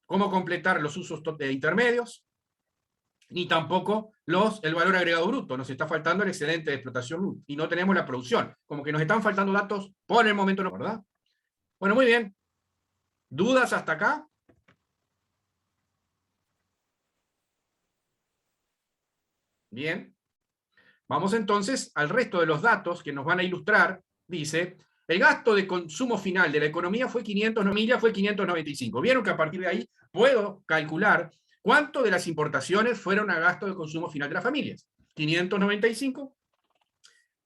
cómo completar los usos intermedios, ni tampoco el valor agregado bruto. Nos está faltando el excedente de explotación y no tenemos la producción. Como que nos están faltando datos por el momento, ¿no? ¿Verdad? Bueno, muy bien. ¿Dudas hasta acá? Bien. Vamos entonces al resto de los datos que nos van a ilustrar. Dice, el gasto de consumo final de la economía fue 595. ¿Vieron que a partir de ahí puedo calcular cuánto de las importaciones fueron a gasto de consumo final de las familias? 595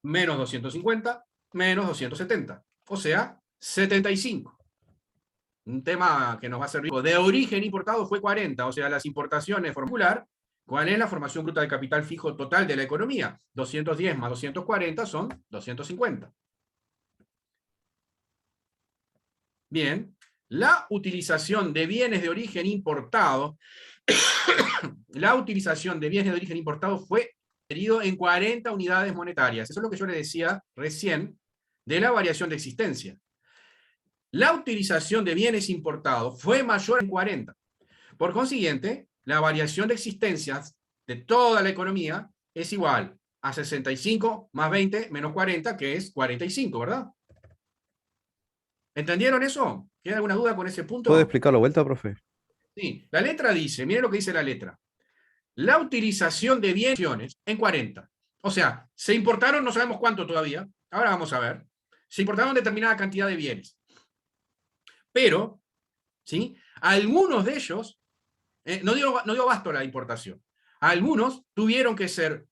menos 250 menos 270. O sea, 75. Un tema que nos va a servir. De origen importado fue 40, o sea, las importaciones formular. ¿Cuál es la formación bruta de capital fijo total de la economía? 210 más 240 son 250. Bien, la utilización de bienes de origen importado, fue dividido en 40 unidades monetarias. Eso es lo que yo le decía recién de la variación de existencia. La utilización de bienes importados fue mayor en 40. Por consiguiente, la variación de existencias de toda la economía es igual a 65 más 20 menos 40, que es 45, ¿verdad? ¿Entendieron eso? ¿Queda alguna duda con ese punto? ¿Puede explicarlo vuelta, profe? Sí, la letra dice, miren lo que dice la letra. La utilización de bienes en 40. O sea, se importaron, no sabemos cuánto todavía, ahora vamos a ver, se importaron determinada cantidad de bienes. Pero, ¿sí? Algunos de ellos, no dio abasto la importación. Algunos tuvieron que ser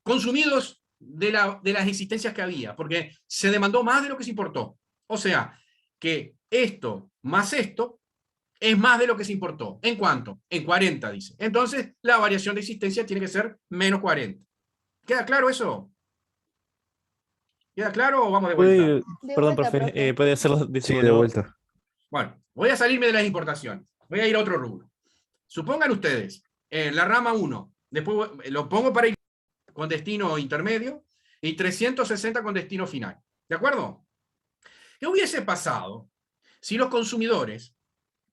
consumidos de las existencias que había, porque se demandó más de lo que se importó. O sea, que esto más esto es más de lo que se importó. ¿En cuánto? En 40, dice. Entonces, la variación de existencia tiene que ser menos 40. ¿Queda claro eso? ¿Queda claro o vamos de vuelta? Perdón, vuelta, profe, profe. puede hacerlo de Sí, nuevo. de vuelta. Bueno, voy a salirme de las importaciones. Voy a ir a otro rubro. Supongan ustedes, la rama 1, después lo pongo para ir con destino intermedio, y 360 con destino final. ¿De acuerdo? ¿Qué hubiese pasado si los consumidores,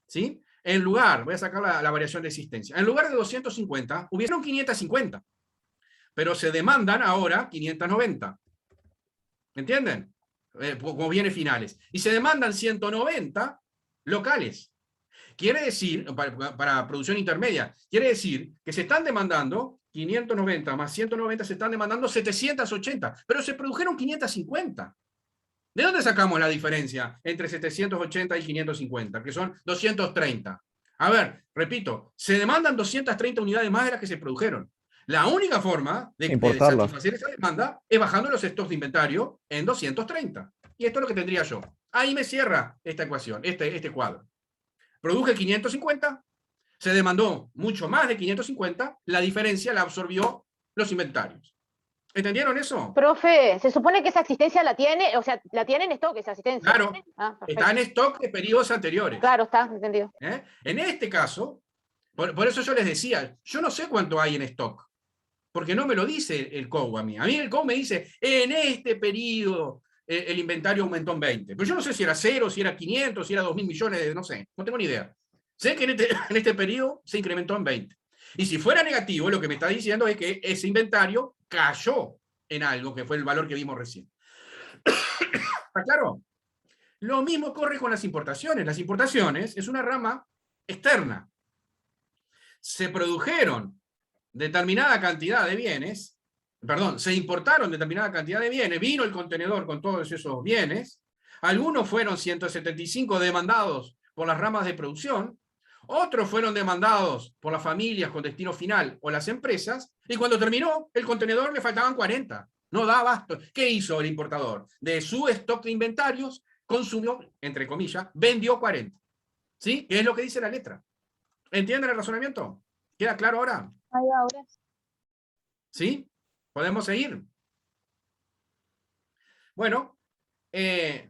¿sí? En lugar, voy a sacar la variación de existencia, en lugar de 250, hubieron 550, pero se demandan ahora 590. ¿Entienden? Como bienes finales. Y se demandan 190 locales. Quiere decir, para producción intermedia, quiere decir que se están demandando 590 más 190, se están demandando 780, pero se produjeron 550. ¿De dónde sacamos la diferencia entre 780 y 550? Que son 230. A ver, repito, se demandan 230 unidades más de las que se produjeron. La única forma de satisfacer esa demanda es bajando los stocks de inventario en 230. Y esto es lo que tendría yo. Ahí me cierra esta ecuación, este cuadro. Produje 550, se demandó mucho más de 550, la diferencia la absorbió los inventarios. ¿Entendieron eso? Profe, se supone que esa existencia la tiene, o sea, la tiene en stock esa existencia. Claro, Ah, está en stock de periodos anteriores. claro, está entendido. En este caso, por eso yo les decía, yo no sé cuánto hay en stock, porque no me lo dice el COU a mí. A mí el COU me dice, en este periodo el inventario aumentó en 20. Pero yo no sé si era 0, si era 500, si era 2.000 millones, no sé, no tengo ni idea. Sé que en este periodo se incrementó en 20. Y si fuera negativo, lo que me está diciendo es que ese inventario cayó en algo, que fue el valor que vimos recién. ¿Está claro? Lo mismo ocurre con las importaciones. Las importaciones es una rama externa. Se produjeron determinada cantidad de bienes, perdón, se importaron determinada cantidad de bienes, vino el contenedor con todos esos bienes, algunos fueron 175 demandados por las ramas de producción, otros fueron demandados por las familias con destino final o las empresas, y cuando terminó el contenedor le faltaban 40. No da abasto. ¿Qué hizo el importador? De su stock de inventarios, consumió, entre comillas, vendió 40. ¿Sí? ¿Qué es lo que dice la letra? ¿Entienden el razonamiento? ¿Queda claro ahora? Ahora. ¿Sí? ¿Podemos seguir? Bueno,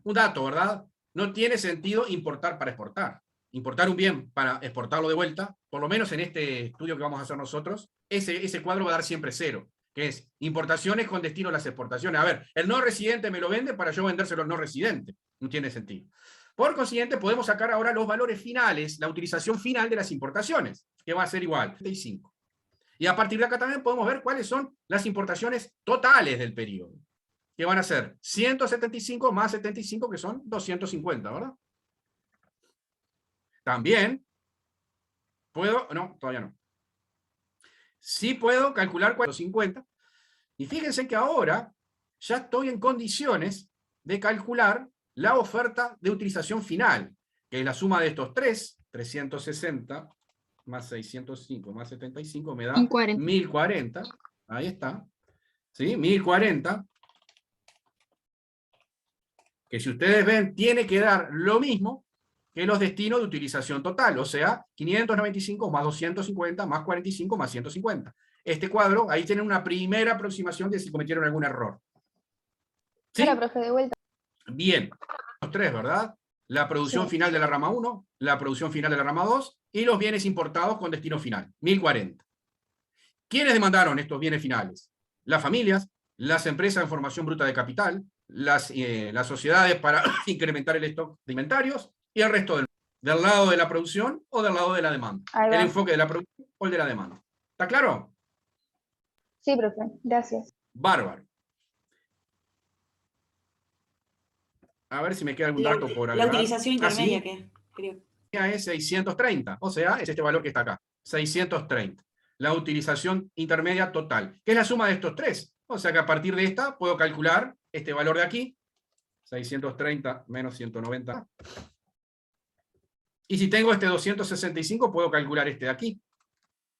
un dato, ¿verdad? No tiene sentido importar para exportar. Importar un bien para exportarlo de vuelta, por lo menos en este estudio que vamos a hacer nosotros, ese cuadro va a dar siempre 0, que es importaciones con destino a las exportaciones. A ver, el no residente me lo vende para yo vendérselo al no residente. No tiene sentido. Por consiguiente, podemos sacar ahora los valores finales, la utilización final de las importaciones, que va a ser igual, 35. Y a partir de acá también podemos ver cuáles son las importaciones totales del periodo, que van a ser 175 más 75, que son 250, ¿verdad? También puedo, no, todavía no. Sí puedo calcular 450, y fíjense que ahora ya estoy en condiciones de calcular la oferta de utilización final, que es la suma de estos tres, 360 más 605 más 75 me da 1040. Ahí está. ¿Sí? 1040. Que si ustedes ven, tiene que dar lo mismo que los destinos de utilización total, o sea, 595 más 250 más 45 más 150. Este cuadro, ahí tienen una primera aproximación de si cometieron algún error. ¿Sí? Hola, profe, de vuelta. Bien. Los tres, ¿verdad? La producción final de la rama 1, la producción final de la rama 2, y los bienes importados con destino final, 1040. ¿Quiénes demandaron estos bienes finales? Las familias, las empresas en formación bruta de capital, las sociedades para incrementar el stock de inventarios y el resto del lado de la producción o del lado de la demanda. Ahí va. El enfoque de la producción o el de la demanda. ¿Está claro? Sí, profe, gracias. Bárbaro. A ver si me queda algún dato por La agregar. utilización intermedia, ¿Sí? ¿qué? Creo. Es 630, o sea, es este valor que está acá, 630. La utilización intermedia total, que es la suma de estos tres. O sea que a partir de esta puedo calcular este valor de aquí, 630 menos 190. Y si tengo este 265, puedo calcular este de aquí,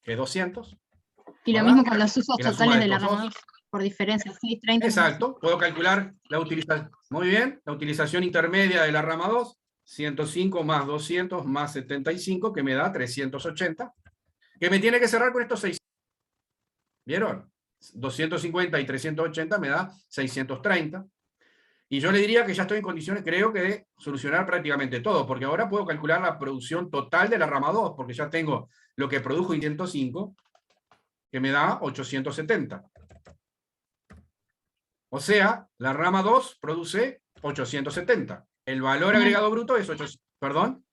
que es 200. Y lo ¿verdad? mismo con los usos Y la suma totales de de la estos rama dos. 2, por diferencia, 630. Exacto, puedo calcular la utilización. Muy bien, la utilización intermedia de la rama 2, 105 más 200 más 75, que me da 380, que me tiene que cerrar con estos 600. ¿Vieron? 250 y 380 me da 630. Y yo le diría que ya estoy en condiciones, creo que, de solucionar prácticamente todo, porque ahora puedo calcular la producción total de la rama 2, porque ya tengo lo que produjo en 105, que me da 870. O sea, la rama 2 produce 870. El valor agregado bruto es 800. ¿Perdón?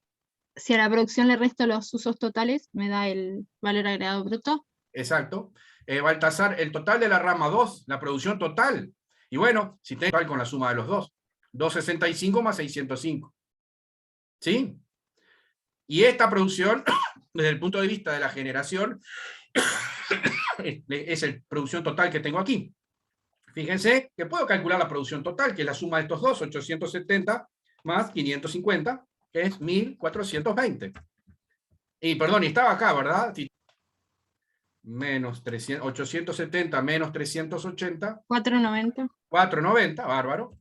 Si a la producción le resto los usos totales, me da el valor agregado bruto. Exacto. Baltasar, el total de la rama 2, la producción total. Y bueno, si tengo con la suma de los dos. 265 más 605. ¿Sí? Y esta producción, desde el punto de vista de la generación, es la producción total que tengo aquí. Fíjense que puedo calcular la producción total, que es la suma de estos dos, 870 más 550, que es 1420. Y perdón, y estaba acá, ¿verdad? Menos 300, 870 menos 380. 490. 490, bárbaro.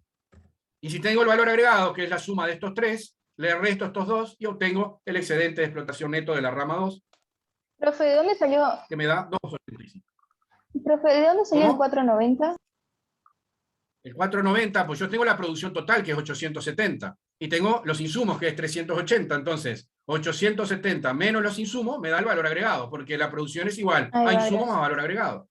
Y si tengo el valor agregado, que es la suma de estos tres, le resto estos dos y obtengo el excedente de explotación neto de la rama 2, Profe, ¿de dónde salió? que me da 285. Profe, ¿de dónde salió ¿Cómo? el 490? El 490, pues yo tengo la producción total, que es 870, y tengo los insumos, que es 380, entonces 870 menos los insumos me da el valor agregado, porque la producción es igual Ahí a va, insumos gracias. más valor agregado.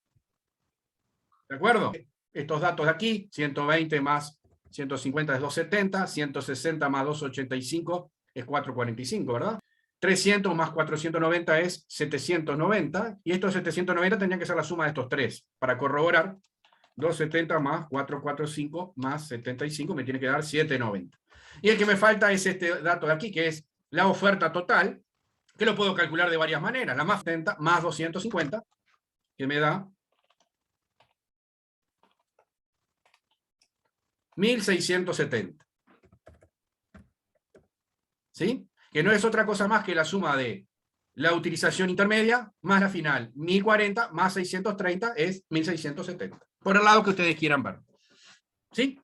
¿De acuerdo? Estos datos de aquí, 120 más 150 es 270, 160 más 285 es 445, ¿verdad? 300 más 490 es 790, y estos 790 tendrían que ser la suma de estos tres, para corroborar. 270 más 445 más 75 me tiene que dar 790. Y el que me falta es este dato de aquí, que es la oferta total, que lo puedo calcular de varias maneras. La más 70 más 250, que me da 1670. ¿Sí? Que no es otra cosa más que la suma de la utilización intermedia más la final. 1040 más 630 es 1670. Por el lado que ustedes quieran ver. ¿Sí?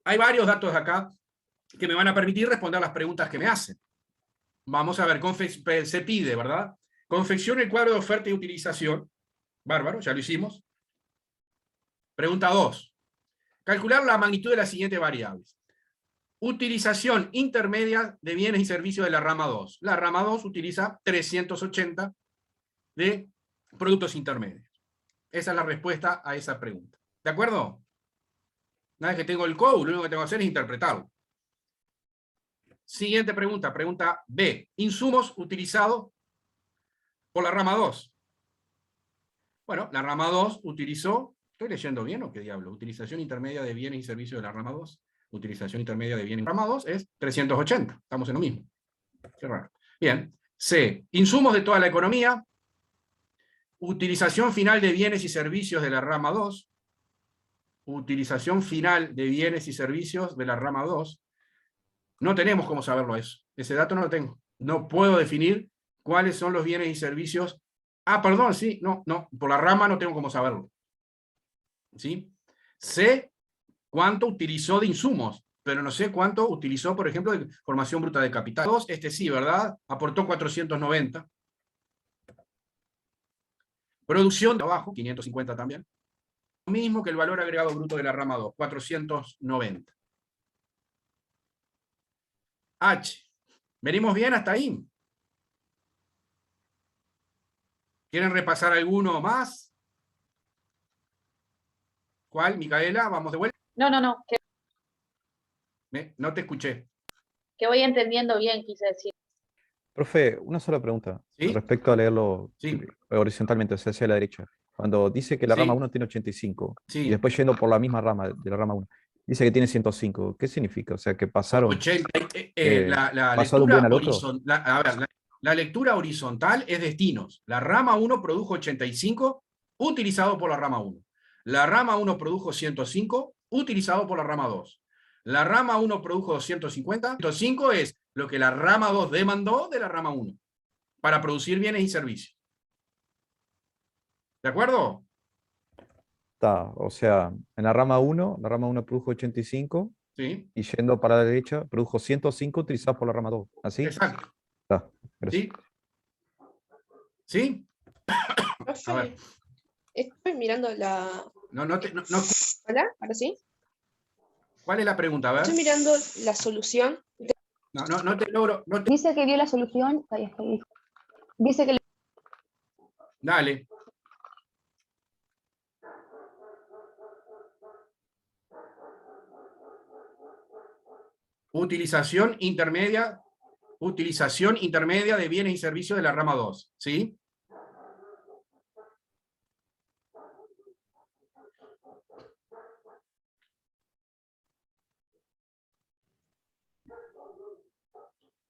Hay varios datos acá que me van a permitir responder las preguntas que me hacen. Vamos a ver, se pide, ¿verdad? Confeccione el cuadro de oferta y utilización. Bárbaro, ya lo hicimos. Pregunta 2. Calcular la magnitud de las siguientes variables. Utilización intermedia de bienes y servicios de la rama 2. La rama 2 utiliza 380 de productos intermedios. Esa es la respuesta a esa pregunta. ¿De acuerdo? Una vez que tengo el code, lo único que tengo que hacer es interpretarlo. Siguiente pregunta, pregunta B. Insumos utilizados por la rama 2. Bueno, la rama 2 utilizó, ¿estoy leyendo bien o qué diablo? Utilización intermedia de bienes y servicios de la rama 2. Utilización intermedia de bienes y rama 2 es 380. Estamos en lo mismo. Qué raro. Bien. C. Insumos de toda la economía. Utilización final de bienes y servicios de la rama 2. Utilización final de bienes y servicios de la rama 2. No tenemos cómo saberlo eso. Ese dato no lo tengo. No puedo definir cuáles son los bienes y servicios. Ah, perdón, sí, no, por la rama no tengo cómo saberlo. ¿Sí? Sé cuánto utilizó de insumos, pero no sé cuánto utilizó, por ejemplo, de formación bruta de capital. Este sí, ¿verdad? Aportó 490. Producción de abajo, 550 también. Lo mismo que el valor agregado bruto de la rama 2, 490. H. ¿Venimos bien hasta ahí? ¿Quieren repasar alguno más? ¿Cuál, Micaela? Vamos de vuelta. No, No te escuché. que voy entendiendo bien, quise decir. Profe, una sola pregunta ¿Sí? respecto a leerlo Sí. horizontalmente, o sea, hacia la derecha. Cuando dice que la Sí. rama 1 tiene 85 Sí. y después yendo por la misma rama de la rama 1, dice que tiene 105. ¿Qué significa? O sea, que pasaron, 80, la pasó de un bien lectura al otro. horizontal, la lectura horizontal es destinos. La rama 1 produjo 85 utilizado por la rama 1. La rama 1 produjo 105 utilizado por la rama 2. La rama 1 produjo 250. 105 es lo que la rama 2 demandó de la rama 1 para producir bienes y servicios. ¿De acuerdo? Está, o sea, en la rama 1 produjo 85 Sí. y yendo para la derecha produjo 105 utilizados por la rama 2. ¿Así? Exacto. Está, gracias. ¿Sí? ¿Sí? Profe, A ver. estoy mirando la... No. ¿Hola? ¿Ahora sí? ¿Cuál es la pregunta? A ver. Estoy mirando la solución. No te logro. Dice que vio la solución. Ahí está, dijo. Dice que Dale. Utilización intermedia de bienes y servicios de la rama 2. ¿Sí?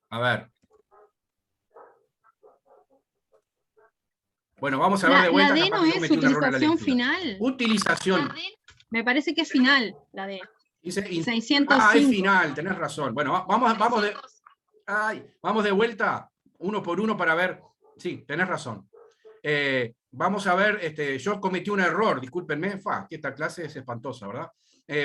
A ver. Bueno, vamos a ver de vuelta. La D capaz no que yo es metí un error en la utilización lectura. final. Utilización. Me parece que es final, la D. Dice, 605. Ah, es final, tenés razón. Bueno, vamos de vuelta, uno por uno para ver. Sí, tenés razón. Vamos a ver, yo cometí un error, discúlpenme, que esta clase es espantosa, ¿verdad?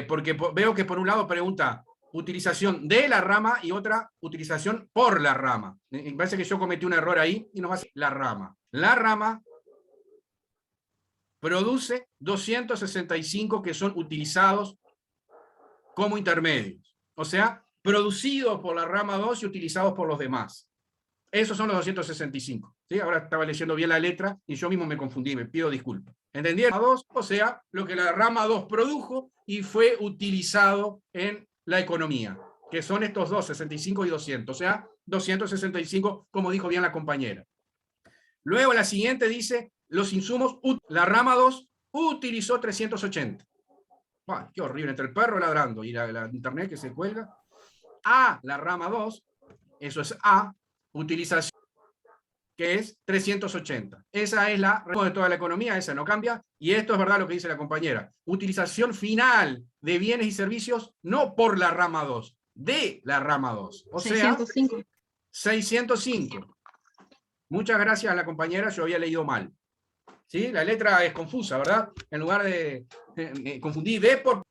Porque veo que por un lado pregunta utilización de la rama y otra utilización por la rama. Me parece que yo cometí un error ahí y nos va a decir la rama. La rama produce 265 que son utilizados como intermedios. O sea, producidos por la rama 2 y utilizados por los demás. Esos son los 265. ¿Sí? Ahora estaba leyendo bien la letra y yo mismo me confundí, me pido disculpas. ¿Entendieron? 2, o sea, lo que la rama 2 produjo y fue utilizado en la economía, que son estos dos, 65 y 200. O sea, 265, como dijo bien la compañera. Luego la siguiente dice, los insumos, la rama 2 utilizó 380. ¡Ay, qué horrible! Entre el perro ladrando y la internet que se cuelga. A, la rama 2, eso es A, utilización, que es 380. Esa es la de toda la economía, esa no cambia. Y esto es verdad lo que dice la compañera. Utilización final de bienes y servicios, no por la rama 2, de la rama 2. O 605. sea, 605. Muchas gracias a la compañera, yo había leído mal. ¿Sí? La letra es confusa, ¿verdad? En lugar de confundí D por...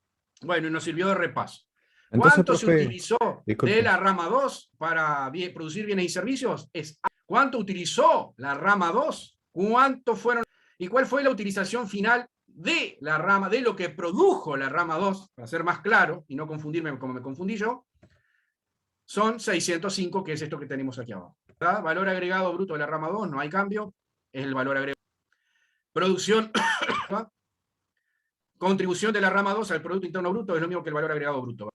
Bueno, y nos sirvió de repaso. Entonces, ¿Cuánto profe, se utilizó disculpe. de la rama 2 para producir bienes y servicios? Es A. ¿Cuánto utilizó la rama 2? ¿Cuánto fueron? ¿Y cuál fue la utilización final de la rama, de lo que produjo la rama 2? Para ser más claro y no confundirme como me confundí yo, son 605, que es esto que tenemos aquí abajo. ¿Verdad? Valor agregado bruto de la rama 2, no hay cambio, es el valor agregado. Producción, contribución de la rama 2 al Producto Interno Bruto es lo mismo que el valor agregado bruto.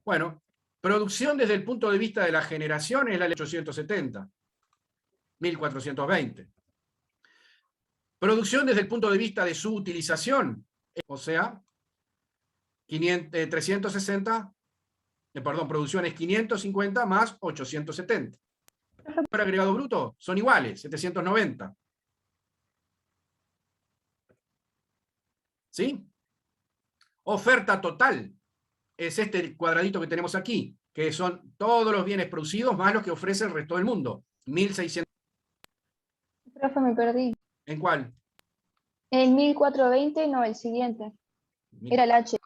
Bueno, producción desde el punto de vista de la generación es la ley 870, 1420. Producción desde el punto de vista de su utilización, o sea, 360, perdón, producción es 550 más 870. El valor agregado bruto son iguales, 790. ¿Sí? Oferta total es este cuadradito que tenemos aquí, que son todos los bienes producidos más los que ofrece el resto del mundo. 1600. Profe, me perdí. ¿En cuál? El 1420, no, el siguiente. Era el H.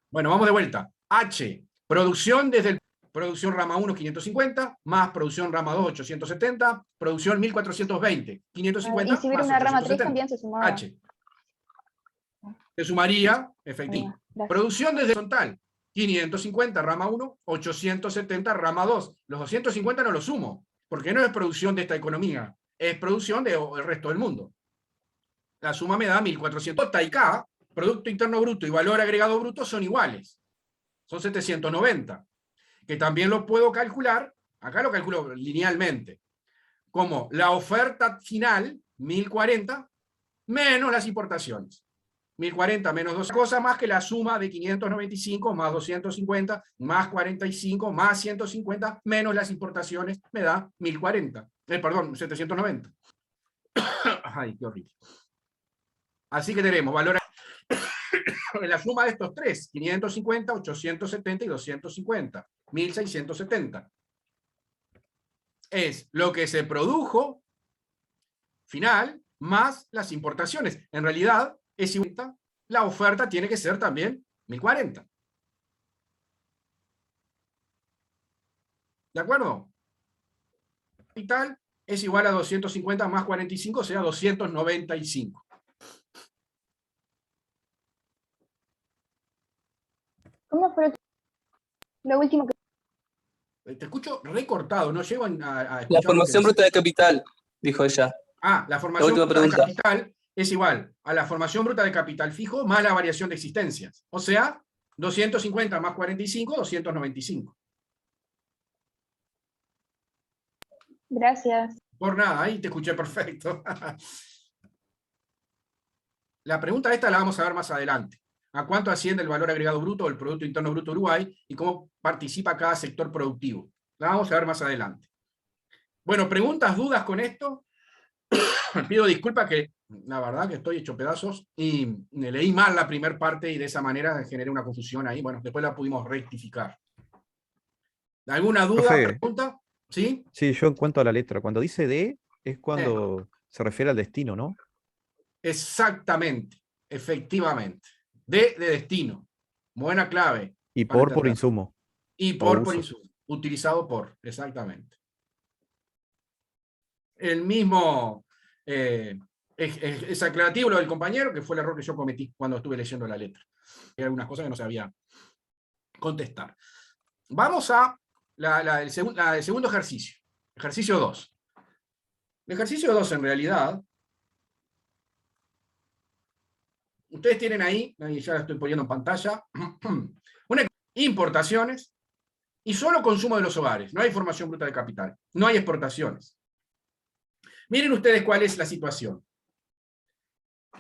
Bueno, vamos de vuelta. H, producción desde el... Producción rama 1, 550, más producción rama 2, 870, producción 1420, 550 Y si hubiera más una rama 3 870. también se sumaba. H. Se sumaría, efectivo. Producción desde horizontal, 550 rama 1, 870 rama 2. Los 250 no los sumo, porque no es producción de esta economía, es producción del resto del mundo. La suma me da 1400. J y K Producto Interno Bruto y valor agregado bruto son iguales. Son 790. Que también lo puedo calcular, acá lo calculo linealmente, como la oferta final, 1040, menos las importaciones. 1040 menos dos cosas más que la suma de 595 más 250 más 45 más 150 menos las importaciones me da 1040. Perdón, 790. Ay, qué horrible. Así que tenemos valor en la suma de estos tres, 550, 870 y 250, 1670. Es lo que se produjo final más las importaciones. En realidad, es igual, la oferta tiene que ser también 1040. ¿De acuerdo? Capital es igual a 250 más 45, o sea, 295. ¿Cómo fue lo último que... Te escucho recortado, no llego a escuchar. La formación bruta de capital, dijo ella. Ah, la formación última bruta de pregunta. capital es igual a la formación bruta de capital fijo más la variación de existencias. O sea, 250 más 45, 295. Gracias. Por nada, ahí te escuché perfecto. La pregunta esta la vamos a ver más adelante. ¿A cuánto asciende el valor agregado bruto o el Producto Interno Bruto Uruguay y cómo participa cada sector productivo? La vamos a ver más adelante. Bueno, ¿preguntas, dudas con esto? Pido disculpas que la verdad que estoy hecho pedazos y me leí mal la primera parte y de esa manera generé una confusión ahí. Bueno, después la pudimos rectificar. ¿Alguna duda, Profe. pregunta? ¿Sí? Sí, yo en cuanto a la letra, cuando dice D, es cuando se refiere al destino, ¿no? Exactamente, efectivamente. De destino. Buena clave. Y para por entender. insumo. Y O por uso. insumo. Utilizado por, exactamente. El mismo es aclarativo lo del compañero, que fue el error que yo cometí cuando estuve leyendo la letra. Hay algunas cosas que no sabía contestar. Vamos a el segundo ejercicio. Ejercicio 2. El ejercicio 2 en realidad, ustedes tienen ahí ya la estoy poniendo en pantalla, importaciones y solo consumo de los hogares. No hay formación bruta de capital. No hay exportaciones. Miren ustedes cuál es la situación.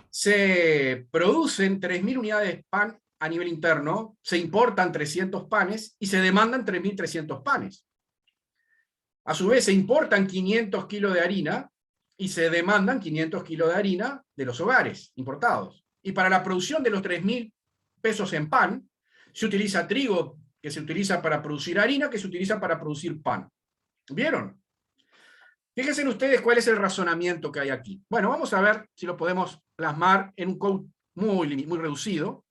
Se producen 3.000 unidades de pan a nivel interno, se importan 300 panes y se demandan 3.300 panes. A su vez se importan 500 kilos de harina y se demandan 500 kilos de harina de los hogares importados. Y para la producción de los 3.000 pesos en pan, se utiliza trigo que se utiliza para producir harina, que se utiliza para producir pan. ¿Vieron? Fíjense ustedes cuál es el razonamiento que hay aquí. Bueno, vamos a ver si lo podemos plasmar en un code muy reducido,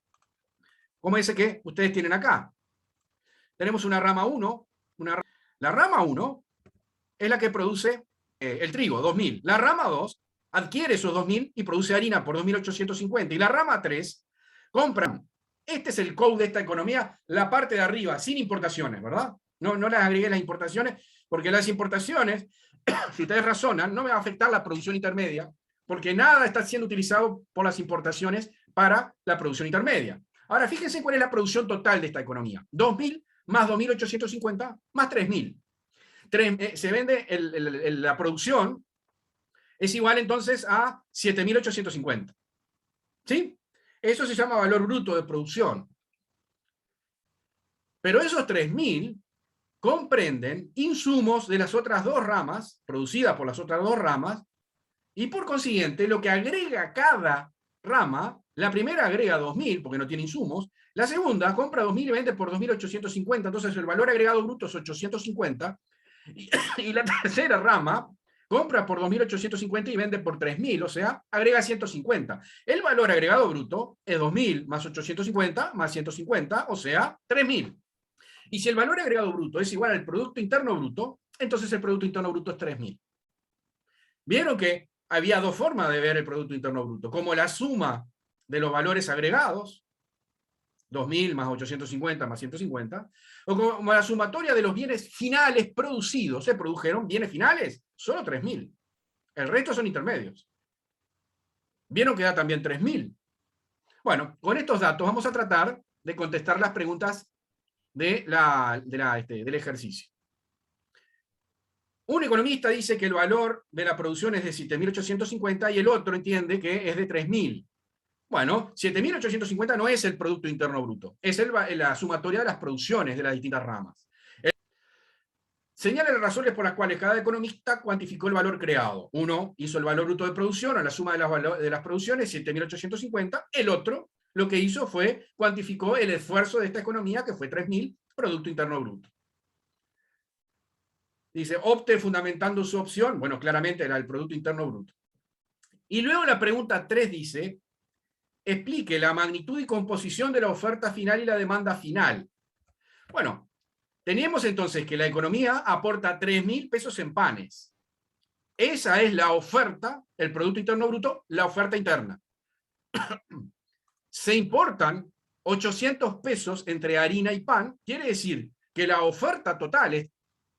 como ese que ustedes tienen acá. Tenemos una rama 1. La rama 1 es la que produce el trigo, 2.000. La rama 2 adquiere esos 2.000 y produce harina por 2.850. Y la rama 3 compra. Este es el code de esta economía, la parte de arriba, sin importaciones, ¿verdad? No les agregué las importaciones, porque las importaciones, si ustedes razonan, no me va a afectar la producción intermedia, porque nada está siendo utilizado por las importaciones para la producción intermedia. Ahora, fíjense cuál es la producción total de esta economía. 2.000 más 2.850 más 3.000. Se vende la producción, es igual entonces a 7.850. ¿Sí? Eso se llama valor bruto de producción. Pero esos 3.000 comprenden insumos de las otras dos ramas, producidas por las otras dos ramas, y por consiguiente lo que agrega cada rama, la primera agrega 2.000 porque no tiene insumos, la segunda compra 2.000 y vende por 2.850, entonces el valor agregado bruto es 850, y la tercera rama compra por 2.850 y vende por 3.000, o sea, agrega 150. El valor agregado bruto es 2.000 más 850 más 150, o sea, 3.000. Y si el valor agregado bruto es igual al Producto Interno Bruto, entonces el Producto Interno Bruto es 3.000. ¿Vieron que había dos formas de ver el Producto Interno Bruto? Como la suma de los valores agregados, 2.000 más 850 más 150, o como la sumatoria de los bienes finales producidos. ¿Se produjeron bienes finales? Solo 3.000. El resto son intermedios. ¿Vieron que da también 3.000? Bueno, con estos datos vamos a tratar de contestar las preguntas del ejercicio. Un economista dice que el valor de la producción es de 7.850 y el otro entiende que es de 3.000. Bueno, 7.850 no es el Producto Interno Bruto, es la sumatoria de las producciones de las distintas ramas. Señala las razones por las cuales cada economista cuantificó el valor creado. Uno hizo el valor bruto de producción, o la suma de las producciones, 7.850. El otro lo que hizo fue cuantificó el esfuerzo de esta economía, que fue 3.000, Producto Interno Bruto. Dice, opte fundamentando su opción. Bueno, claramente era el Producto Interno Bruto. Y luego la pregunta 3 dice, explique la magnitud y composición de la oferta final y la demanda final. Bueno, tenemos entonces que la economía aporta 3.000 pesos en panes. Esa es la oferta, el Producto Interno Bruto, la oferta interna. Se importan 800 pesos entre harina y pan, quiere decir que la oferta total es,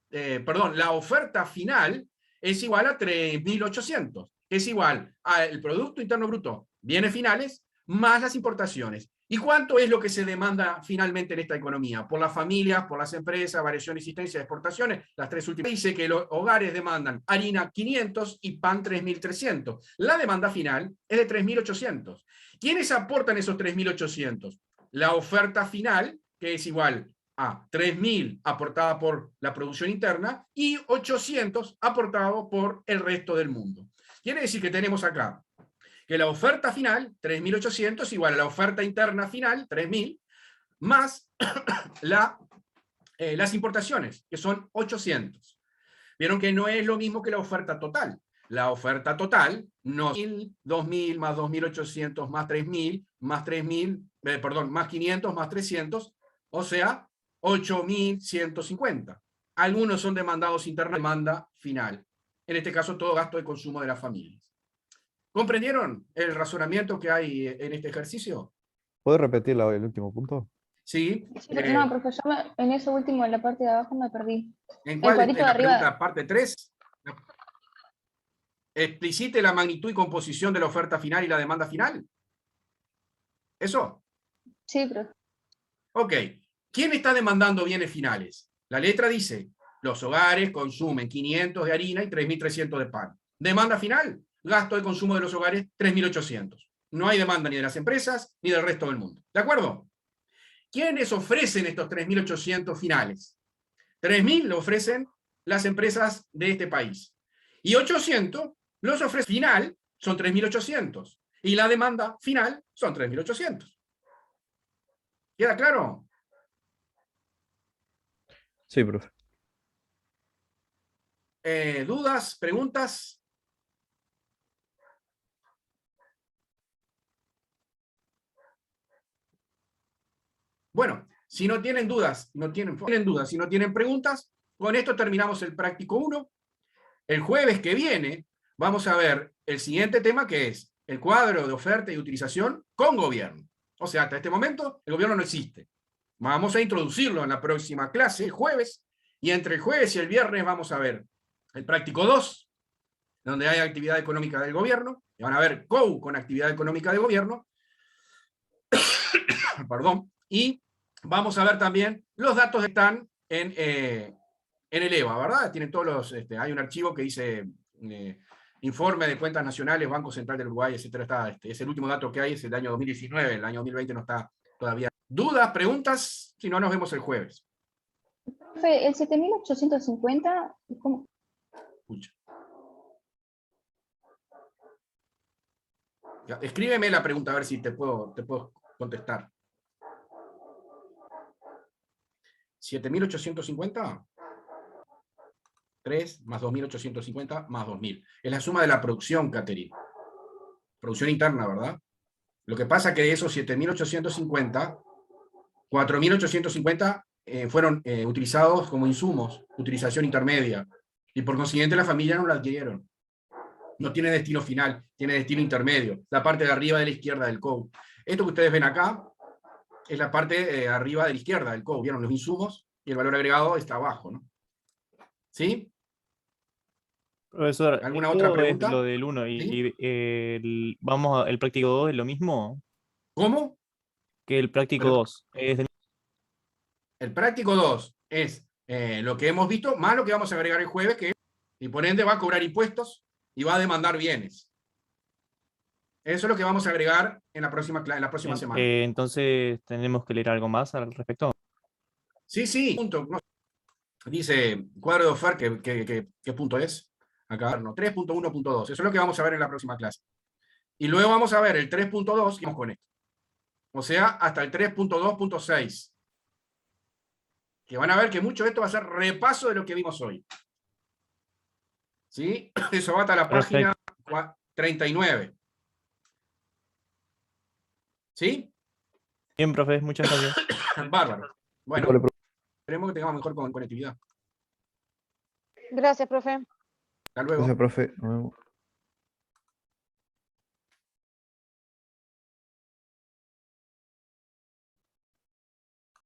la oferta final es igual a 3.800, es igual al Producto Interno Bruto, bienes finales, más las importaciones. ¿Y cuánto es lo que se demanda finalmente en esta economía? Por las familias, por las empresas, variación, existencia, exportaciones, las tres últimas. Dice que los hogares demandan harina 500 y pan 3.300. La demanda final es de 3.800. ¿Quiénes aportan esos 3.800? La oferta final, que es igual a 3.000 aportada por la producción interna y 800 aportado por el resto del mundo. Quiere decir que tenemos acá que la oferta final, 3.800, igual a la oferta interna final, 3.000, más las importaciones, que son 800. Vieron que no es lo mismo que la oferta total. La oferta total, no 2.000 más 2.800 más 3.000, más 3.000, más 500 más 300, o sea, 8.150. Algunos son demandados internos, demanda final. En este caso, todo gasto de consumo de las familias. ¿Comprendieron el razonamiento que hay en este ejercicio? ¿Puedes repetir el último punto? Sí. Sí, pero no, profesor, en eso último, en la parte de abajo me perdí. ¿En cuál? cuadrito ¿En de la arriba? pregunta parte 3? Explicite la magnitud y composición de la oferta final y la demanda final. ¿Eso? Sí, profe. Ok. ¿Quién está demandando bienes finales? La letra dice, los hogares consumen 500 de harina y 3.300 de pan. Demanda final, gasto de consumo de los hogares, 3.800. No hay demanda ni de las empresas ni del resto del mundo. ¿De acuerdo? ¿Quiénes ofrecen estos 3.800 finales? 3.000 lo ofrecen las empresas de este país. Y 800 los ofrece final, son 3.800. Y la demanda final son 3.800. ¿Queda claro? Sí, profe. ¿Dudas? ¿Preguntas? Bueno, si no tienen dudas, si no tienen preguntas, con esto terminamos el práctico 1. El jueves que viene vamos a ver el siguiente tema, que es el cuadro de oferta y utilización con gobierno. O sea, hasta este momento el gobierno no existe. Vamos a introducirlo en la próxima clase, el jueves, y entre el jueves y el viernes vamos a ver el práctico 2, donde hay actividad económica del gobierno, y van a ver COU con actividad económica del gobierno, perdón, y vamos a ver también los datos que están en el EVA, ¿verdad? Tienen todos los, hay un archivo que dice informe de cuentas nacionales, Banco Central del Uruguay, etcétera. Está, es el último dato que hay, es el año 2019, el año 2020 no está todavía. ¿Dudas, preguntas? Si no, nos vemos el jueves. Profe, el 7.850, ¿cómo? Escucha. Ya, escríbeme la pregunta a ver si te puedo contestar. 7.850, 3 más 2.850 más 2.000. Es la suma de la producción, Caterina. Producción interna, ¿verdad? Lo que pasa es que de esos 7.850, 4.850 fueron utilizados como insumos, utilización intermedia. Y por consiguiente la familia no lo adquirieron. No tiene destino final, tiene destino intermedio. La parte de arriba de la izquierda del COU. Esto que ustedes ven acá es la parte arriba de la izquierda del COU. ¿Vieron los insumos? Y el valor agregado está abajo, ¿no? ¿Sí? Profesor, ¿Alguna esto otra es pregunta? lo del 1 ¿Sí? y el práctico 2 es lo mismo. ¿Cómo? Que el práctico Pero- 2 es de El práctico 2 es lo que hemos visto, más lo que vamos a agregar el jueves, y por ende va a cobrar impuestos y va a demandar bienes. Eso es lo que vamos a agregar en la próxima semana. entonces tenemos que leer algo más al respecto. Sí, punto. No. Dice cuadro de oferta, ¿qué punto es? Acá, no, 3.1.2. Eso es lo que vamos a ver en la próxima clase. Y luego vamos a ver el 3.2 y vamos con esto. O sea, hasta el 3.2.6. Que van a ver que mucho de esto va a ser repaso de lo que vimos hoy. ¿Sí? Eso va hasta la página 39. ¿Sí? Bien, profe, muchas gracias. Bárbaro. Bueno, Hola, profe. esperemos que tengamos mejor conectividad. Gracias, profe. Hasta luego. Gracias, profe. Nos vemos.